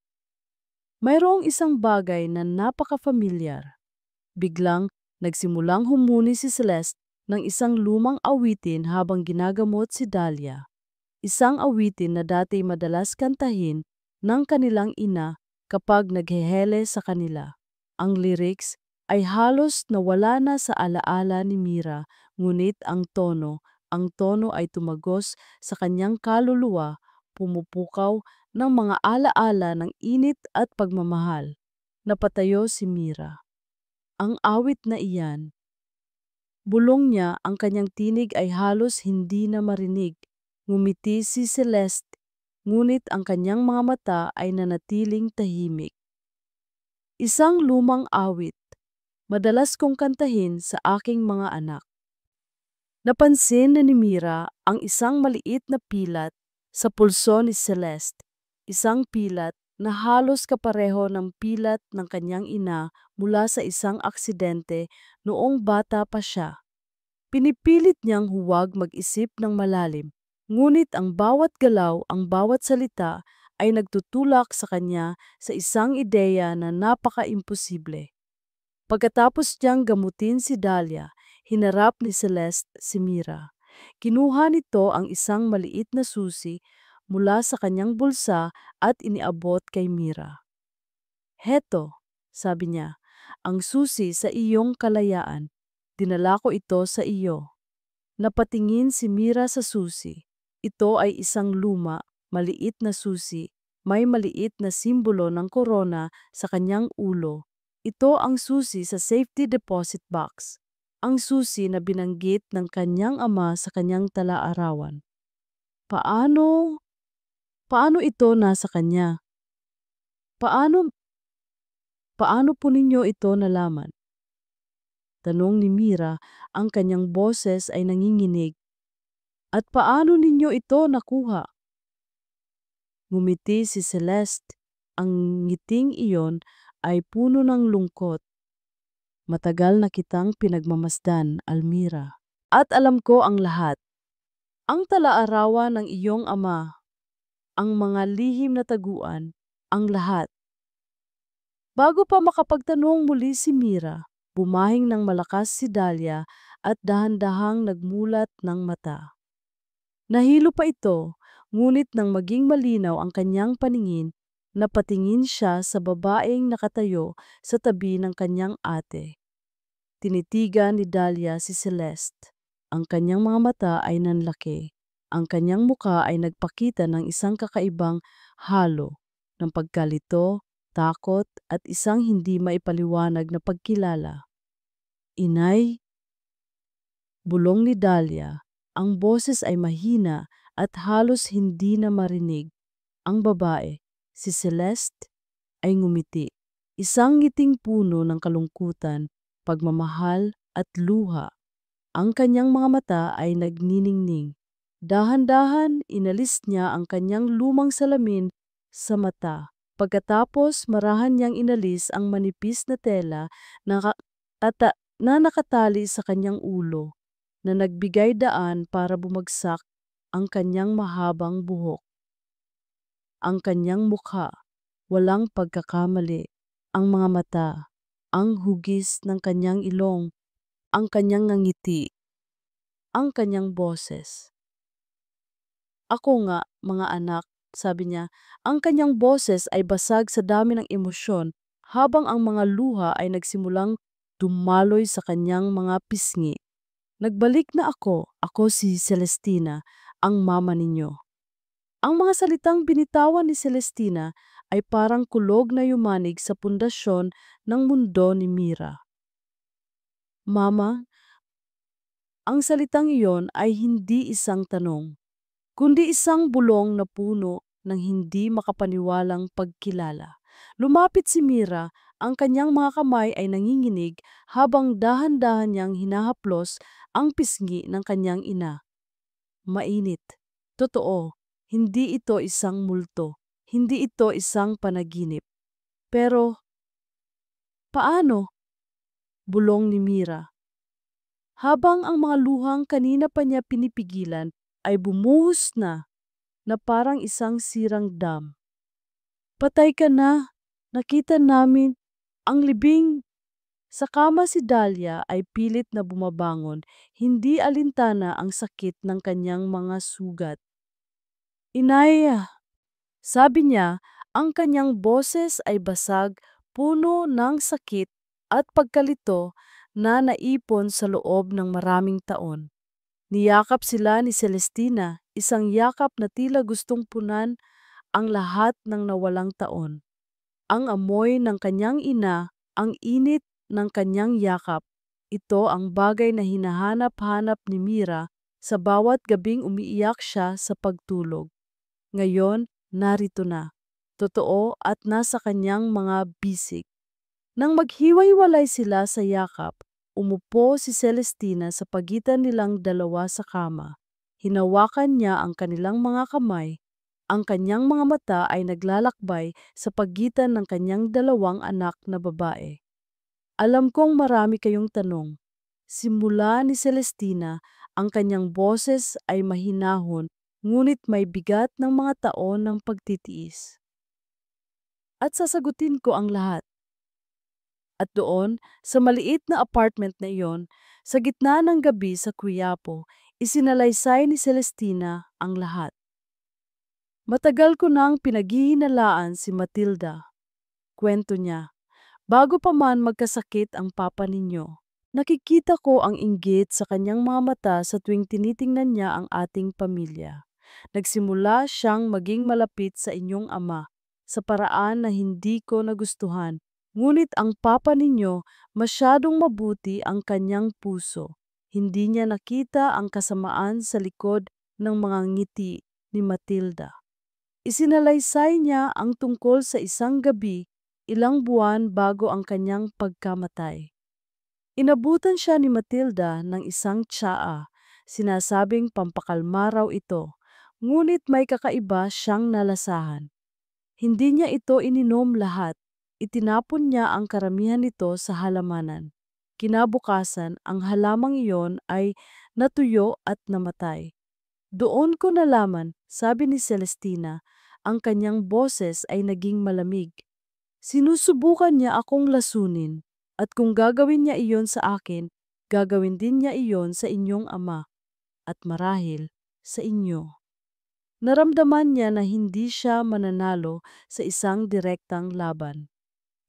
Mayroong isang bagay na napaka-familiar. Biglang nagsimulang humuni si Celeste ng isang lumang awitin habang ginagamot si Dahlia. Isang awitin na dati madalas kantahin ng kanilang ina kapag naghehele sa kanila. Ang lyrics ay halos nawala na sa alaala ni Mira, ngunit ang tono ay tumagos sa kanyang kaluluwa, pumupukaw ng mga alaala ng init at pagmamahal. Napatayo si Mira. Ang awit na iyan, bulong niya, ang kanyang tinig ay halos hindi na marinig. Ngumiti si Celeste, ngunit ang kanyang mga mata ay nanatiling tahimik. Isang lumang awit, madalas kong kantahin sa aking mga anak. Napansin na ni Mira ang isang maliit na pilat sa pulso ni Celeste, isang pilat na halos kapareho ng pilat ng kanyang ina mula sa isang aksidente noong bata pa siya. Pinipilit niyang huwag mag-isip ng malalim, ngunit ang bawat galaw, ang bawat salita ay nagtutulak sa kanya sa isang ideya na napaka-imposible. Pagkatapos niyang gamutin si Dahlia, hinarap ni Celeste si Mira. Kinuha nito ang isang maliit na susi mula sa kanyang bulsa at iniabot kay Mira. "Heto," sabi niya, "ang susi sa iyong kalayaan. Dinala ko ito sa iyo." Napatingin si Mira sa susi. Ito ay isang luma, maliit na susi. May maliit na simbolo ng korona sa kanyang ulo. Ito ang susi sa safety deposit box. Ang susi na binanggit ng kanyang ama sa kanyang tala-arawan. Paano? Paano ito nasa kanya? Paano? Paano po ninyo ito nalaman? Tanong ni Mira, ang kanyang boses ay nanginginig. At paano ninyo ito nakuha? Ngumiti si Celeste. Ang ngiting iyon ay puno ng lungkot. Matagal na kitang pinagmamasdan, Almira. At alam ko ang lahat. Ang tala-arawan ng iyong ama, ang mga lihim na taguan, ang lahat. Bago pa makapagtanong muli si Mira, bumahing ng malakas si Dahlia at dahan-dahang nagmulat ng mata. Nahilo pa ito, ngunit nang maging malinaw ang kanyang paningin, napatingin siya sa babaeng nakatayo sa tabi ng kanyang ate. Tinitigan ni Dahlia si Celeste. Ang kanyang mga mata ay nanlaki. Ang kanyang muka ay nagpakita ng isang kakaibang halo ng pagkalito, takot at isang hindi maipaliwanag na pagkilala. "Inay," bulong ni Dahlia. Ang boses ay mahina at halos hindi na marinig. Ang babae, si Celeste, ay ngumiti. Isang ngiting puno ng kalungkutan, pagmamahal at luha. Ang kanyang mga mata ay nagniningning. Dahan-dahan inalis niya ang kanyang lumang salamin sa mata. Pagkatapos marahan niyang inalis ang manipis na tela na nakatali sa kanyang ulo, na nagbigay daan para bumagsak ang kanyang mahabang buhok. Ang kanyang mukha, walang pagkakamali. Ang mga mata, ang hugis ng kanyang ilong, ang kanyang ngiti, ang kanyang boses. "Ako nga, mga anak," sabi niya. Ang kanyang boses ay basag sa dami ng emosyon habang ang mga luha ay nagsimulang dumaloy sa kanyang mga pisngi. "Nagbalik na ako si Celestina, ang mama ninyo." Ang mga salitang binitawan ni Celestina ay parang kulog na yumanig sa pundasyon ng mundo ni Mira. "Mama," ang salitang iyon ay hindi isang tanong, kundi isang bulong na puno ng hindi makapaniwalang pagkilala. Lumapit si Mira Ang kanyang mga kamay ay nanginginig habang dahan-dahan niyang hinahaplos ang pisngi ng kanyang ina. Mainit. Totoo, hindi ito isang multo. Hindi ito isang panaginip. Pero, paano? Bulong ni Mira. Habang ang mga luhang kanina pa niya pinipigilan ay bumuhos na parang isang sirang dam. Patay ka na. Nakita namin ang libing. Sa kama si Dahlia ay pilit na bumabangon, hindi alintana ang sakit ng kanyang mga sugat. Inay, sabi niya, ang kanyang boses ay basag, puno ng sakit at pagkalito na naipon sa loob ng maraming taon. Niyakap sila ni Celestina, isang yakap na tila gustong punan ang lahat ng nawalang taon. Ang amoy ng kanyang ina, ang init ng kanyang yakap, ito ang bagay na hinahanap-hanap ni Mira sa bawat gabing umiiyak siya sa pagtulog. Ngayon, narito na. Totoo at nasa kanyang mga bisig. Nang maghiwa-hiwalay sila sa yakap, umupo si Celestina sa pagitan nilang dalawa sa kama. Hinawakan niya ang kanilang mga kamay. Ang kanyang mga mata ay naglalakbay sa pagitan ng kanyang dalawang anak na babae. Alam kong marami kayong tanong. Simula ni Celestina, ang kanyang boses ay mahinahon, ngunit may bigat ng mga taon ng pagtitiis. At sasagutin ko ang lahat. At doon, sa maliit na apartment na iyon, sa gitna ng gabi sa Quiapo, isinalaysay ni Celestina ang lahat. Matagal ko nang pinaghihinalaan si Matilda. Kwento niya, bago pa man magkasakit ang papa ninyo. Nakikita ko ang inggit sa kanyang mga mata sa tuwing tinitingnan niya ang ating pamilya. Nagsimula siyang maging malapit sa inyong ama sa paraan na hindi ko nagustuhan. Ngunit ang papa ninyo, masyadong mabuti ang kanyang puso. Hindi niya nakita ang kasamaan sa likod ng mga ngiti ni Matilda. Isinalaysay niya ang tungkol sa isang gabi, ilang buwan bago ang kanyang pagkamatay. Inabutan siya ni Matilda ng isang tsaa, sinasabing pampakalma raw ito, ngunit may kakaiba siyang nalasahan. Hindi niya ito ininom lahat, itinapon niya ang karamihan nito sa halamanan. Kinabukasan, ang halamang iyon ay natuyo at namatay. Doon ko nalaman, sabi ni Celestina, ang kanyang boses ay naging malamig. Sinusubukan niya akong lasunin, at kung gagawin niya iyon sa akin, gagawin din niya iyon sa inyong ama, at marahil sa inyo. Naramdaman niya na hindi siya mananalo sa isang direktang laban.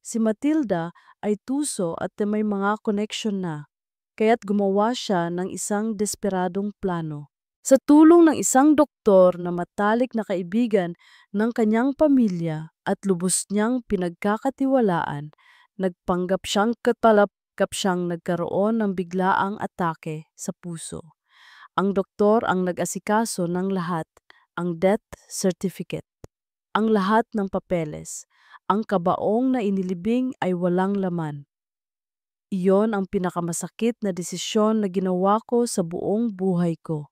Si Matilda ay tuso at may mga koneksyon na, kaya't gumawa siya ng isang desperadong plano. Sa tulong ng isang doktor na matalik na kaibigan ng kanyang pamilya at lubos niyang pinagkakatiwalaan, nagpanggap siyang nagkaroon ng biglaang atake sa puso. Ang doktor ang nag-asikaso ng lahat, ang death certificate, ang lahat ng papeles, ang kabaong na inilibing ay walang laman. Iyon ang pinakamasakit na desisyon na ginawa ko sa buong buhay ko.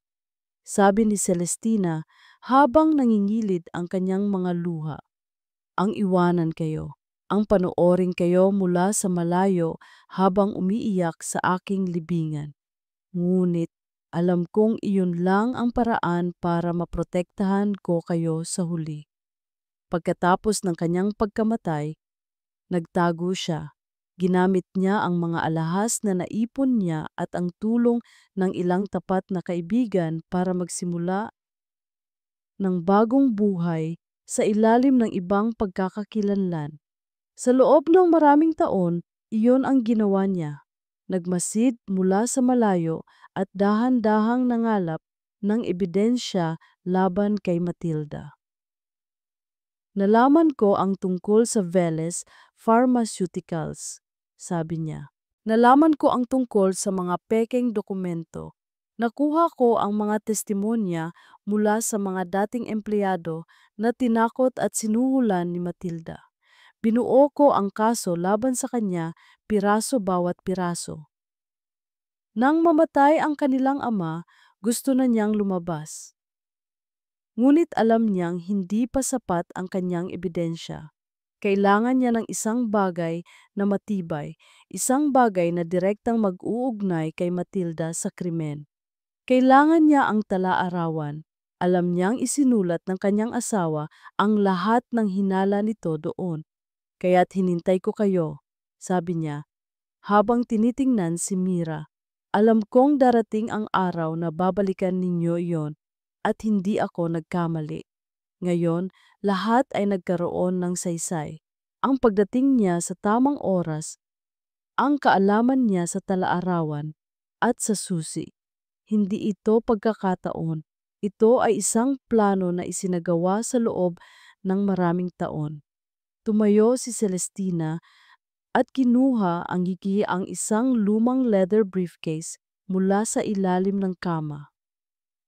Sabi ni Celestina habang nangingilid ang kanyang mga luha. Ang iwanan kayo, ang panoorin kayo mula sa malayo habang umiiyak sa aking libingan. Ngunit alam kong iyon lang ang paraan para maprotektahan ko kayo sa huli. Pagkatapos ng kanyang pagkamatay, nagtago siya. Ginamit niya ang mga alahas na naipon niya at ang tulong ng ilang tapat na kaibigan para magsimula ng bagong buhay sa ilalim ng ibang pagkakakilanlan. Sa loob ng maraming taon, iyon ang ginawa niya. Nagmasid mula sa malayo at dahan-dahang nangalap ng ebidensya laban kay Matilda. Nalaman ko ang tungkol sa Veles Pharmaceuticals, sabi niya. Nalaman ko ang tungkol sa mga pekeng dokumento. Nakuha ko ang mga testimonya mula sa mga dating empleyado na tinakot at sinuhulan ni Matilda. Binuo ko ang kaso laban sa kanya, piraso bawat piraso. Nang mamatay ang kanilang ama, gusto na niyang lumabas. Ngunit alam niyang hindi pa sapat ang kanyang ebidensya. Kailangan niya ng isang bagay na matibay, isang bagay na direktang mag-uugnay kay Matilda sa krimen. Kailangan niya ang tala-arawan. Alam niyang isinulat ng kanyang asawa ang lahat ng hinala nito doon. Kaya't hinintay ko kayo, sabi niya, habang tinitingnan si Mira. Alam kong darating ang araw na babalikan ninyo iyon at hindi ako nagkamali. Ngayon, lahat ay nagkaroon ng saysay. Ang pagdating niya sa tamang oras, ang kaalaman niya sa tala-arawan at sa susi. Hindi ito pagkakataon. Ito ay isang plano na isinagawa sa loob ng maraming taon. Tumayo si Celestina at kinuha ang isang lumang leather briefcase mula sa ilalim ng kama.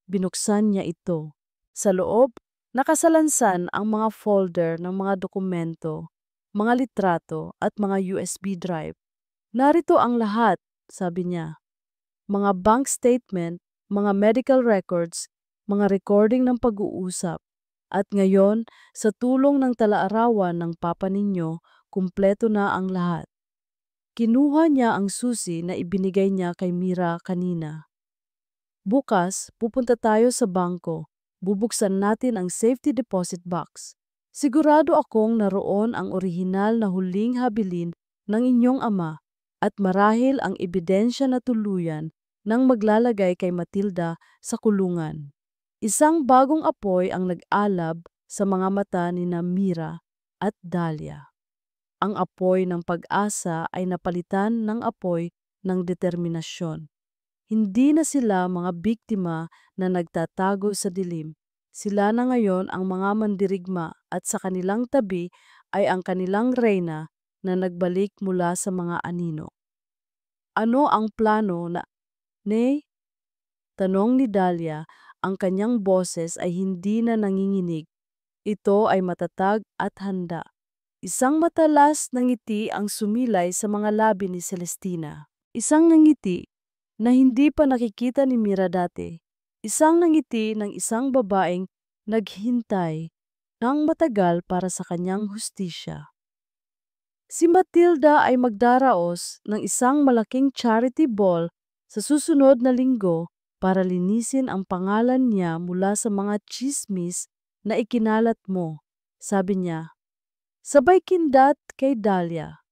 Binuksan niya ito. Sa loob, nakasalansan ang mga folder ng mga dokumento, mga litrato at mga USB drive. Narito ang lahat, sabi niya. Mga bank statement, mga medical records, mga recording ng pag-uusap. At ngayon, sa tulong ng tala-arawan ng papa ninyo, kumpleto na ang lahat. Kinuha niya ang susi na ibinigay niya kay Mira kanina. Bukas, pupunta tayo sa bangko. Bubuksan natin ang safety deposit box. Sigurado akong naroon ang orihinal na huling habilin ng inyong ama at marahil ang ebidensya na tuluyan nang maglalagay kay Matilda sa kulungan. Isang bagong apoy ang nag-alab sa mga mata ni Mira at Dahlia. Ang apoy ng pag-asa ay napalitan ng apoy ng determinasyon. Hindi na sila mga biktima na nagtatago sa dilim. Sila na ngayon ang mga mandirigma at sa kanilang tabi ay ang kanilang reyna na nagbalik mula sa mga anino. Ano ang plano na, Nay? Tanong ni Dahlia, ang kanyang boses ay hindi na nanginginig. Ito ay matatag at handa. Isang matalas na ngiti ang sumilay sa mga labi ni Celestina. Isang ngiti na hindi pa nakikita ni Mira dati. Isang ngiti ng isang babaeng naghintay ng matagal para sa kanyang hustisya. Si Matilda ay magdaraos ng isang malaking charity ball sa susunod na linggo para linisin ang pangalan niya mula sa mga chismis na ikinalat mo, sabi niya. Sabay kindat kay Dahlia.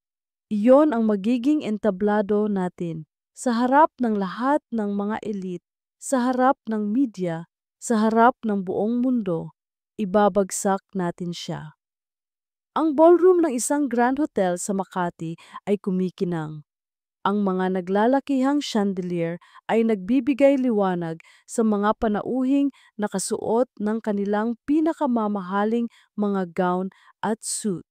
Iyon ang magiging entablado natin sa harap ng lahat ng mga elite, sa harap ng media, sa harap ng buong mundo. Ibabagsak natin siya. Ang ballroom ng isang Grand Hotel sa Makati ay kumikinang. Ang mga naglalakihang chandelier ay nagbibigay liwanag sa mga panauhing nakasuot ng kanilang pinakamamahaling mga gown at suit.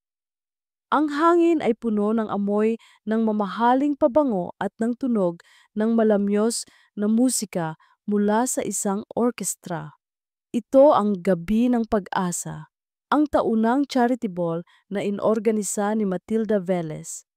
Ang hangin ay puno ng amoy ng mamahaling pabango at ng tunog ng malamyos na musika mula sa isang orkestra. Ito ang Gabi ng Pag-asa, ang taunang charity ball na inorganisa ni Matilda Velez,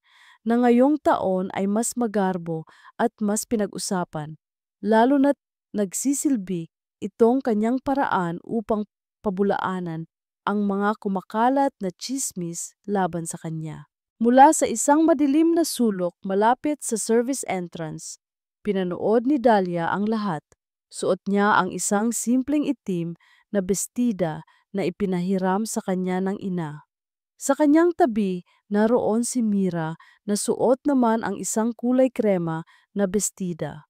na ngayong taon ay mas magarbo at mas pinag-usapan, lalo na't nagsisilbi itong kanyang paraan upang pabulaanan ang mga kumakalat na tsismis laban sa kanya. Mula sa isang madilim na sulok malapit sa service entrance, pinanood ni Dahlia ang lahat. Suot niya ang isang simpleng itim na bestida na ipinahiram sa kanya ng ina. Sa kanyang tabi, naroon si Mira na suot naman ang isang kulay krema na bestida.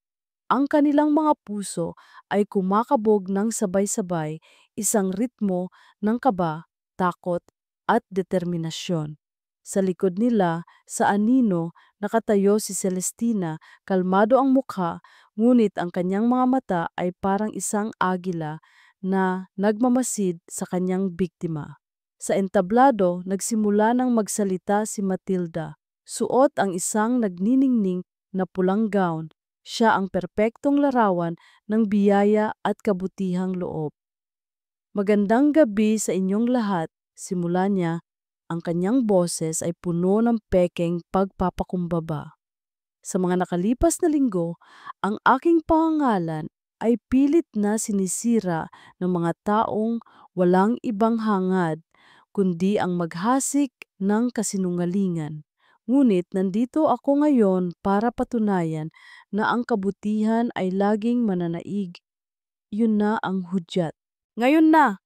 Ang kanilang mga puso ay kumakabog ng sabay-sabay, isang ritmo ng kaba, takot at determinasyon. Sa likod nila, sa anino, nakatayo si Celestina, kalmado ang mukha, ngunit ang kanyang mga mata ay parang isang agila na nagmamasid sa kanyang biktima. Sa entablado, nagsimula ng magsalita si Matilda. Suot ang isang nagniningning na pulang gown. Siya ang perpektong larawan ng biyaya at kabutihang loob. Magandang gabi sa inyong lahat, simula niya. Ang kanyang boses ay puno ng pekeng pagpapakumbaba. Sa mga nakalipas na linggo, ang aking pangalan ay pilit na sinisira ng mga taong walang ibang hangad kundi ang maghasik ng kasinungalingan. Ngunit nandito ako ngayon para patunayan na ang kabutihan ay laging mananaig. Yun na ang hudyat. Ngayon na,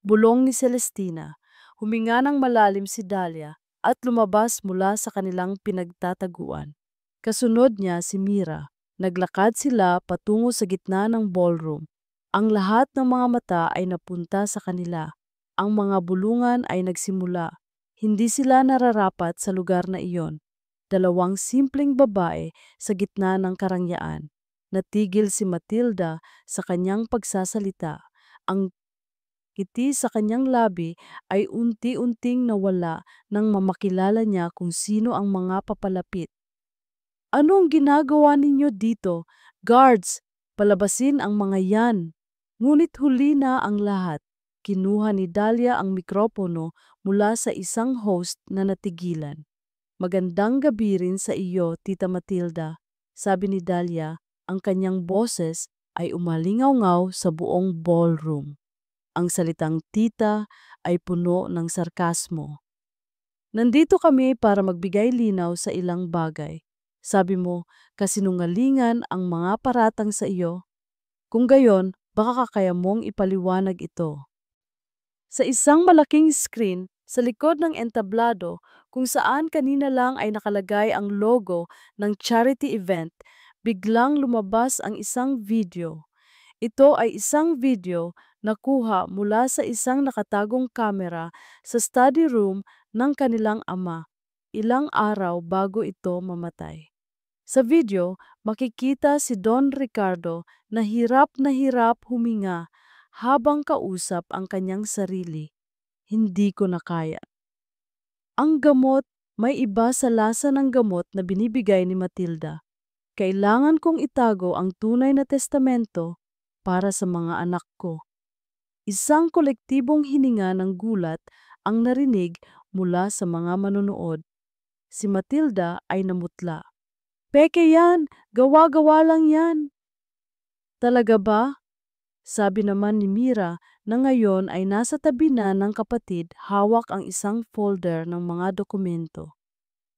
bulong ni Celestina. Huminga ng malalim si Dahlia at lumabas mula sa kanilang pinagtataguan. Kasunod niya si Mira. Naglakad sila patungo sa gitna ng ballroom. Ang lahat ng mga mata ay napunta sa kanila. Ang mga bulungan ay nagsimula. Hindi sila nararapat sa lugar na iyon. Dalawang simpleng babae sa gitna ng karangyaan. Natigil si Matilda sa kanyang pagsasalita. Ang ngiti sa kanyang labi ay unti-unting nawala nang mamakilala niya kung sino ang mga papalapit. Anong ginagawa ninyo dito? Guards, palabasin ang mga yan. Ngunit huli na ang lahat. Kinuha ni Dahlia ang mikropono mula sa isang host na natigilan. Magandang gabi rin sa iyo, Tita Matilda. Sabi ni Dahlia, ang kanyang boses ay umalingaw-ngaw sa buong ballroom. Ang salitang tita ay puno ng sarkasmo. Nandito kami para magbigay linaw sa ilang bagay. Sabi mo, kasinungalingan ang mga paratang sa iyo. Kung gayon, baka kaya mong ipaliwanag ito. Sa isang malaking screen, sa likod ng entablado, kung saan kanina lang ay nakalagay ang logo ng charity event, biglang lumabas ang isang video. Ito ay isang video na kuha mula sa isang nakatagong kamera sa study room ng kanilang ama, ilang araw bago ito mamatay. Sa video, makikita si Don Ricardo na hirap huminga habang kausap ang kanyang sarili. Hindi ko na kaya. Ang gamot, may iba sa lasa ng gamot na binibigay ni Matilda. Kailangan kong itago ang tunay na testamento para sa mga anak ko. Isang kolektibong hininga ng gulat ang narinig mula sa mga manonood. Si Matilda ay namutla. Peke yan! Gawa-gawa lang yan! Talaga ba? Sabi naman ni Mira na ngayon ay nasa tabi na ng kapatid hawak ang isang folder ng mga dokumento.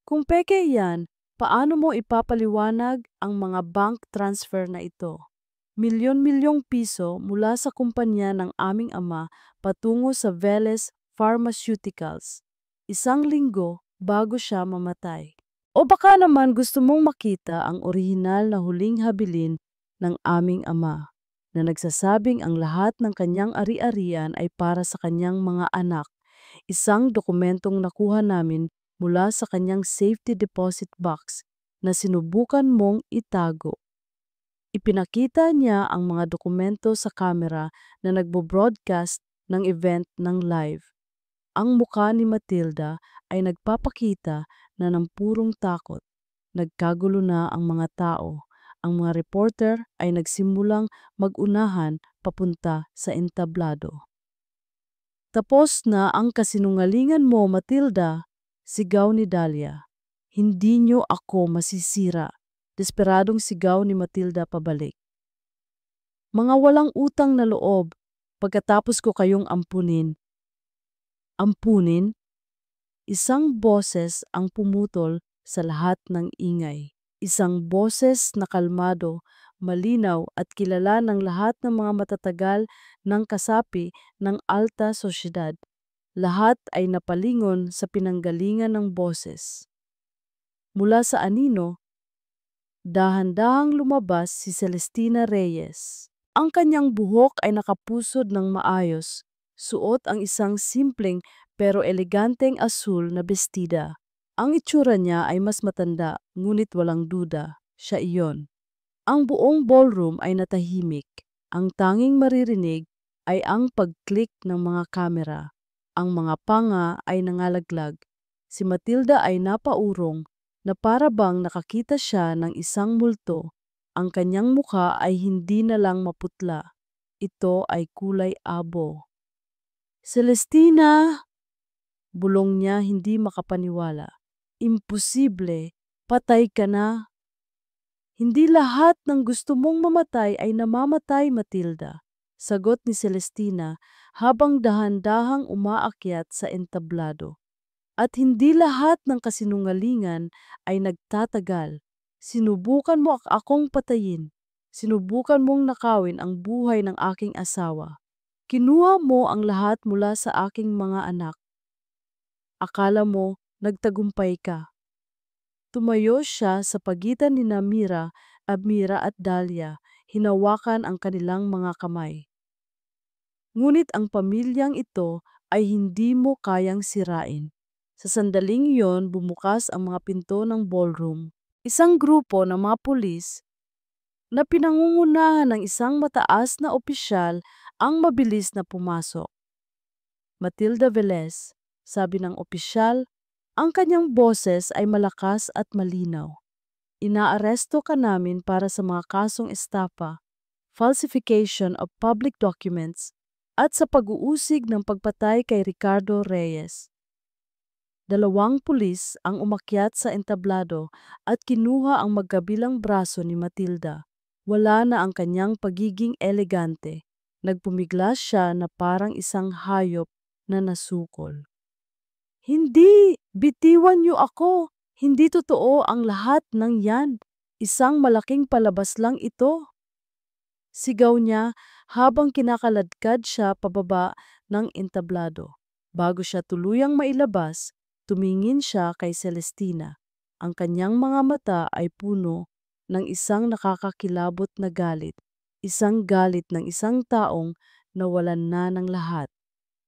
Kung peke yan, paano mo ipapaliwanag ang mga bank transfer na ito? Milyon-milyong piso mula sa kumpanya ng aming ama patungo sa Veles Pharmaceuticals. Isang linggo bago siya mamatay. O baka naman gusto mong makita ang orihinal na huling habilin ng aming ama na nagsasabing ang lahat ng kanyang ari-arian ay para sa kanyang mga anak. Isang dokumentong nakuha namin mula sa kanyang safety deposit box na sinubukan mong itago. Ipinakita niya ang mga dokumento sa kamera na nagbo-broadcast ng event ng live. Ang mukha ni Matilda ay nagpapakita na ng purong takot. Nagkagulo na ang mga tao. Ang mga reporter ay nagsimulang mag-unahan papunta sa entablado. Tapos na ang kasinungalingan mo, Matilda, sigaw ni Dahlia. Hindi niyo ako masisira. Desperadong sigaw ni Matilda pabalik. Mga walang utang na loob, pagkatapos ko kayong ampunin. Ampunin? Isang boses ang pumutol sa lahat ng ingay. Isang boses na kalmado, malinaw at kilala ng lahat ng mga matatagal ng kasapi ng alta sosyedad. Lahat ay napalingon sa pinanggalingan ng boses. Mula sa anino, dahan-dahang lumabas si Celestina Reyes. Ang kanyang buhok ay nakapusod ng maayos. Suot ang isang simpleng pero eleganteng asul na bestida. Ang itsura niya ay mas matanda, ngunit walang duda, siya iyon. Ang buong ballroom ay natahimik. Ang tanging maririnig ay ang pag-click ng mga kamera. Ang mga panga ay nangalaglag. Si Matilda ay napaurong na para bang nakakita siya ng isang multo. Ang kanyang mukha ay hindi na lang maputla. Ito ay kulay abo. Celestina! Bulong niya hindi makapaniwala. Imposible, patay ka na. Hindi lahat ng gusto mong mamatay ay namamatay, Matilda. Sagot ni Celestina habang dahan-dahang umaakyat sa entablado. At hindi lahat ng kasinungalingan ay nagtatagal. Sinubukan mo akong patayin. Sinubukan mong nakawin ang buhay ng aking asawa. Kinuha mo ang lahat mula sa aking mga anak. Akala mo nagtagumpay ka. Tumayo siya sa pagitan ni Mira at Dahlia, hinawakan ang kanilang mga kamay. Ngunit ang pamilyang ito ay hindi mo kayang sirain. Sa sandaling iyon, bumukas ang mga pinto ng ballroom. Isang grupo ng mga pulis na pinangungunahan ng isang mataas na opisyal ang mabilis na pumasok. Matilda Velez, sabi ng opisyal, ang kanyang boses ay malakas at malinaw. Inaaresto ka namin para sa mga kasong estapa, falsification of public documents, at sa pag-uusig ng pagpatay kay Ricardo Reyes. 2 pulis ang umakyat sa entablado at kinuha ang magkabilang braso ni Matilda. Wala na ang kanyang pagiging elegante. Nagpumiglas siya na parang isang hayop na nasukol. Hindi! Bitiwan niyo ako! Hindi totoo ang lahat ng yan. Isang malaking palabas lang ito. Sigaw niya habang kinakaladkad siya pababa ng entablado. Bago siya tuluyang mailabas, tumingin siya kay Celestina. Ang kanyang mga mata ay puno ng isang nakakakilabot na galit. Isang galit ng isang taong nawalan na ng lahat.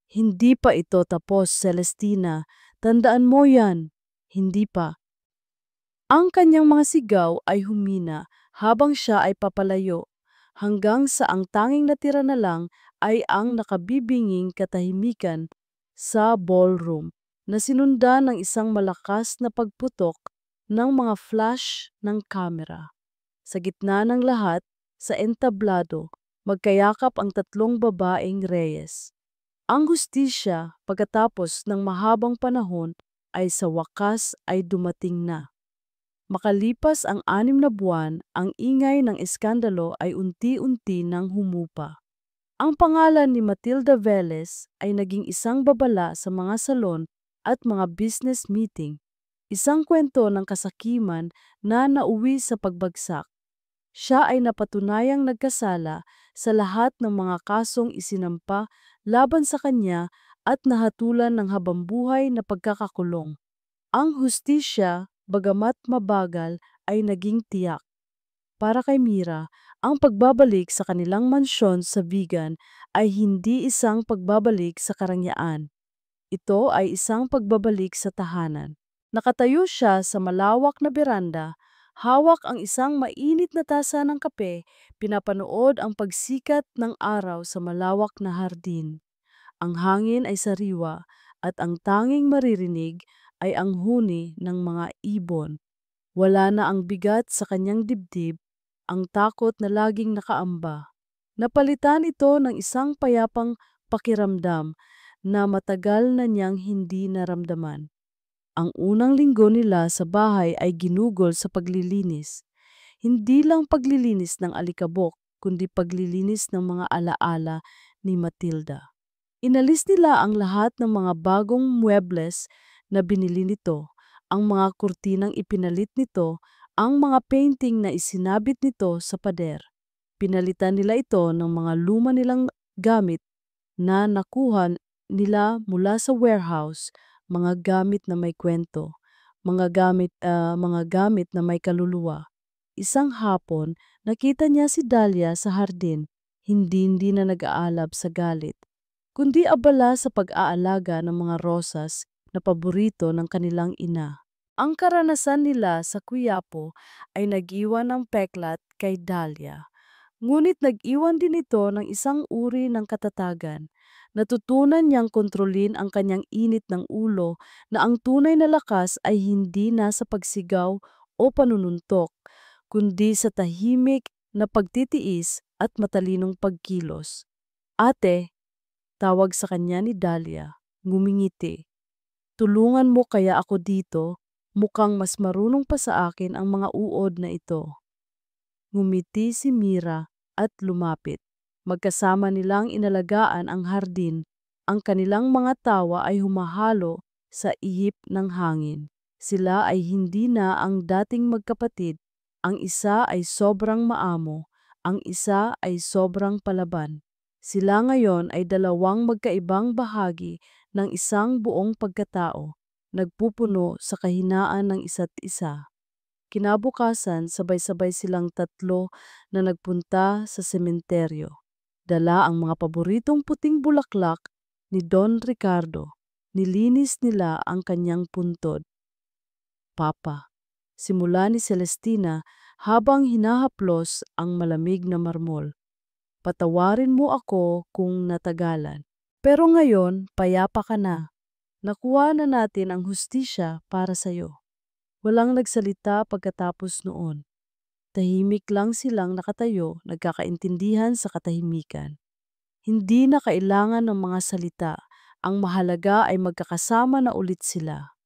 Hindi pa ito tapos, Celestina. Tandaan mo yan. Hindi pa. Ang kanyang mga sigaw ay humina habang siya ay papalayo, hanggang sa ang tanging natira na lang ay ang nakabibinging katahimikan sa ballroom na sinundan ng isang malakas na pagputok ng mga flash ng kamera. Sa gitna ng lahat, sa entablado, magkayakap ang 3 babaeng Reyes. Ang hustisya pagkatapos ng mahabang panahon ay sa wakas ay dumating na. Makalipas ang 6 na buwan, ang ingay ng eskandalo ay unti-unti nang humupa. Ang pangalan ni Matilda Velez ay naging isang babala sa mga salon at mga business meeting. Isang kwento ng kasakiman na nauwi sa pagbagsak. Siya ay napatunayang nagkasala sa lahat ng mga kasong isinampa laban sa kanya at nahatulan ng habambuhay na pagkakakulong. Ang hustisya, bagamat mabagal, ay naging tiyak. Para kay Mira, ang pagbabalik sa kanilang mansyon sa Vigan ay hindi isang pagbabalik sa karangyaan. Ito ay isang pagbabalik sa tahanan. Nakatayo siya sa malawak na beranda, hawak ang isang mainit na tasa ng kape, pinapanood ang pagsikat ng araw sa malawak na hardin. Ang hangin ay sariwa at ang tanging maririnig ay ang huni ng mga ibon. Wala na ang bigat sa kanyang dibdib, ang takot na laging nakaamba. Napalitan ito ng isang payapang pakiramdam na matagal na niyang hindi naramdaman. Ang unang linggo nila sa bahay ay ginugol sa paglilinis. Hindi lang paglilinis ng alikabok, kundi paglilinis ng mga alaala ni Matilda. Inalis nila ang lahat ng mga bagong muebles na binili nito, ang mga kurtinang ipinalit nito, ang mga painting na isinabit nito sa pader. Pinalitan nila ito ng mga luma nilang gamit na nakuha nila mula sa warehouse, mga gamit na may kwento, mga gamit na may kaluluwa. Isang hapon, nakita niya si Dahlia sa hardin, hindi na nag-aalab sa galit, kundi abala sa pag-aalaga ng mga rosas na paborito ng kanilang ina. Ang karanasan nila sa Quiapo ay nag-iwan ng peklat kay Dahlia. Ngunit nag-iwan din ito ng isang uri ng katatagan. Natutunan niyang kontrolin ang kanyang init ng ulo na ang tunay na lakas ay hindi nasa pagsigaw o panununtok, kundi sa tahimik na pagtitiis at matalinong pagkilos. Ate, tawag sa kanya ni Dahlia, ngumingiti. Tulungan mo kaya ako dito, mukhang mas marunong pa sa akin ang mga uod na ito. Ngumiti si Mira at lumapit. Magkasama nilang inalagaan ang hardin. Ang kanilang mga tawa ay humahalo sa ihip ng hangin. Sila ay hindi na ang dating magkapatid. Ang isa ay sobrang maamo, ang isa ay sobrang palaban. Sila ngayon ay dalawang magkaibang bahagi ng isang buong pagkatao, nagpupuno sa kahinaan ng isa't isa. Kinabukasan, sabay-sabay silang tatlo na nagpunta sa sementeryo. Dala ang mga paboritong puting bulaklak ni Don Ricardo. Nilinis nila ang kanyang puntod. Papa, simula ni Celestina habang hinahaplos ang malamig na marmol. Patawarin mo ako kung natagalan. Pero ngayon, payapa ka na. Nakuha na natin ang hustisya para sa'yo. Walang nagsalita pagkatapos noon. Tahimik lang silang nakatayo, nagkakaintindihan sa katahimikan. Hindi na kailangan ng mga salita. Ang mahalaga ay magkakasama na ulit sila.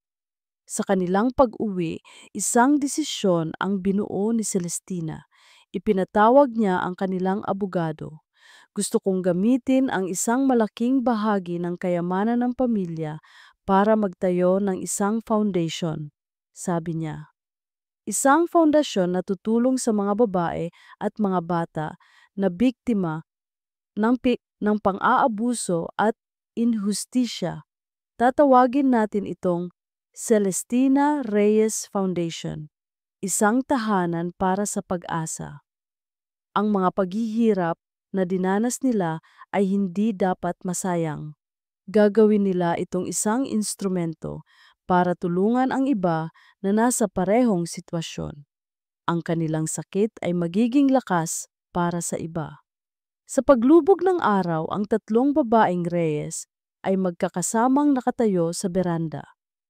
Sa kanilang pag-uwi, isang desisyon ang binuo ni Celestina. Ipinatawag niya ang kanilang abogado. Gusto kong gamitin ang isang malaking bahagi ng kayamanan ng pamilya para magtayo ng isang foundation, sabi niya. Isang foundasyon na tutulong sa mga babae at mga bata na biktima ng pang-aabuso at inhustisya. Tatawagin natin itong Celestina Reyes Foundation, isang tahanan para sa pag-asa. Ang mga paghihirap na dinanas nila ay hindi dapat masayang. Gagawin nila itong isang instrumento para tulungan ang iba na nasa parehong sitwasyon. Ang kanilang sakit ay magiging lakas para sa iba. Sa paglubog ng araw, ang tatlong babaeng Reyes ay magkakasamang nakatayo sa beranda,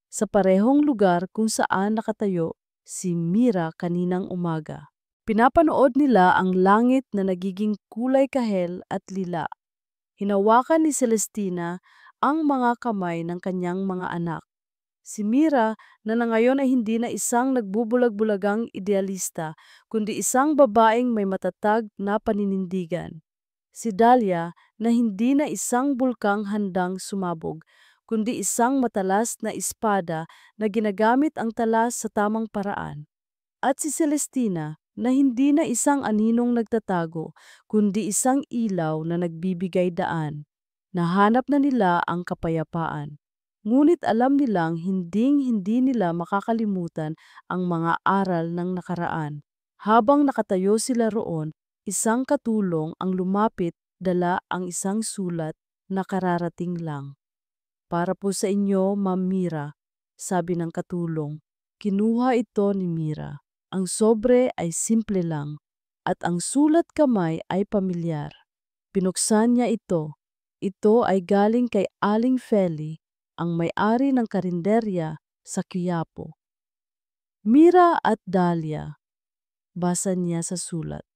sa parehong lugar kung saan nakatayo si Mira kaninang umaga. Pinapanood nila ang langit na nagiging kulay kahel at lila. Hinawakan ni Celestina ang mga kamay ng kanyang mga anak. Si Mira na ngayon ay hindi na isang nagbubulag-bulagang idealista, kundi isang babaeng may matatag na paninindigan. Si Dahlia na hindi na isang bulkang handang sumabog, kundi isang matalas na espada na ginagamit ang talas sa tamang paraan. At si Celestina na hindi na isang aninong nagtatago, kundi isang ilaw na nagbibigay daan. Nahanap na nila ang kapayapaan. Ngunit alam nilang hinding-hindi nila makakalimutan ang mga aral ng nakaraan. Habang nakatayo sila roon, isang katulong ang lumapit, dala ang isang sulat na kararating lang. Para po sa inyo, Ma'am Mira, sabi ng katulong. Kinuha ito ni Mira. Ang sobre ay simple lang at ang sulat kamay ay pamilyar. Binuksan niya ito. Ito ay galing kay Aling Feli, ang may-ari ng karinderya sa Quiapo. Mira at Dahlia, basa niya sa sulat.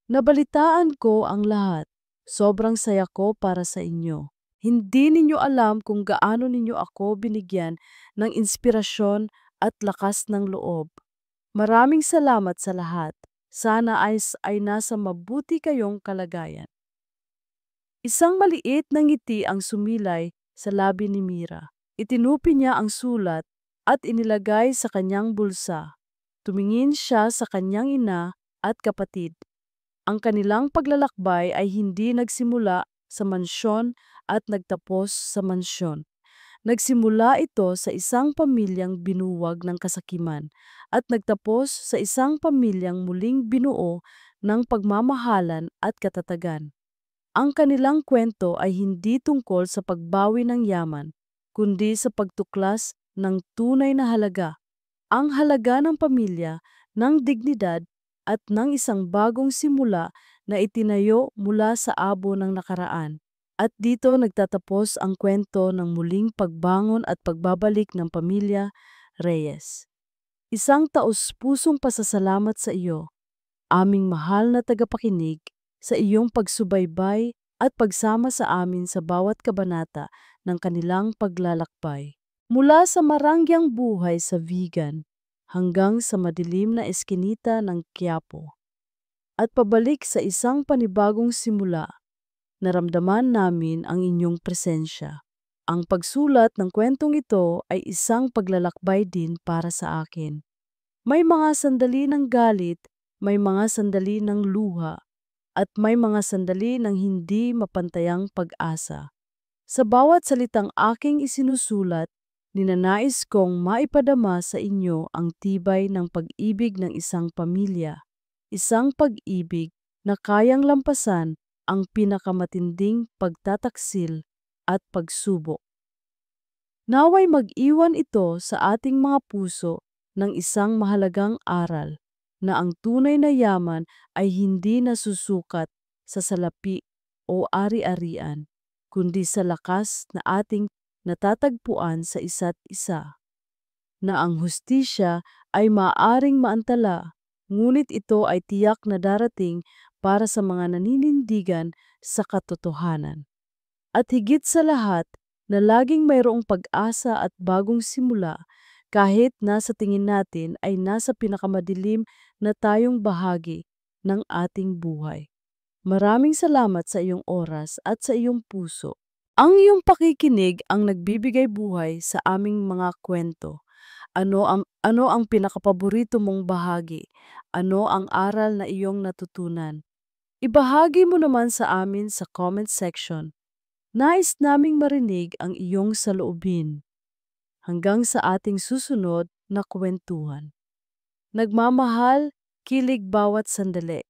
Nabalitaan ko ang lahat. Sobrang saya ko para sa inyo. Hindi ninyo alam kung gaano ninyo ako binigyan ng inspirasyon at lakas ng loob. Maraming salamat sa lahat. Sana ay nasa mabuti kayong kalagayan. Isang maliit na ngiti ang sumilay sa labi ni Mira. Itinupi niya ang sulat at inilagay sa kanyang bulsa. Tumingin siya sa kanyang ina at kapatid. Ang kanilang paglalakbay ay hindi nagsimula sa mansyon at nagtapos sa mansyon. Nagsimula ito sa isang pamilyang binuwag ng kasakiman at nagtapos sa isang pamilyang muling binuo ng pagmamahalan at katatagan. Ang kanilang kwento ay hindi tungkol sa pagbawi ng yaman, kundi sa pagtuklas ng tunay na halaga. Ang halaga ng pamilya, ng dignidad, at ng isang bagong simula na itinayo mula sa abo ng nakaraan. At dito nagtatapos ang kwento ng muling pagbangon at pagbabalik ng pamilya Reyes. Isang taos-pusong pasasalamat sa iyo, aming mahal na tagapakinig, sa iyong pagsubaybay at pagsama sa amin sa bawat kabanata ng kanilang paglalakbay. Mula sa marangyang buhay sa Vigan hanggang sa madilim na eskinita ng Quiapo at pabalik sa isang panibagong simula, naramdaman namin ang inyong presensya. Ang pagsulat ng kwentong ito ay isang paglalakbay din para sa akin. May mga sandali ng galit, may mga sandali ng luha, at may mga sandali ng hindi mapantayang pag-asa. Sa bawat salitang aking isinusulat, ninanais kong maipadama sa inyo ang tibay ng pag-ibig ng isang pamilya. Isang pag-ibig na kayang lampasan ang pinakamatinding pagtataksil at pagsubok. Naway mag-iwan ito sa ating mga puso ng isang mahalagang aral na ang tunay na yaman ay hindi nasusukat sa salapi o ari-arian, kundi sa lakas na ating natatagpuan sa isa't isa. Na ang hustisya ay maaring maantala, ngunit ito ay tiyak na darating para sa mga naninindigan sa katotohanan. At higit sa lahat, na laging mayroong pag-asa at bagong simula kahit nasa tingin natin ay nasa pinakamadilim na tayong bahagi ng ating buhay. Maraming salamat sa iyong oras at sa iyong puso. Ang iyong pakikinig ang nagbibigay buhay sa aming mga kwento. Ano ang pinakapaborito mong bahagi? Ano ang aral na iyong natutunan? Ibahagi mo naman sa amin sa comment section. Nais naming marinig ang iyong saloobin. Hanggang sa ating susunod na kwentuhan. Nagmamahal, kilig bawat sandali.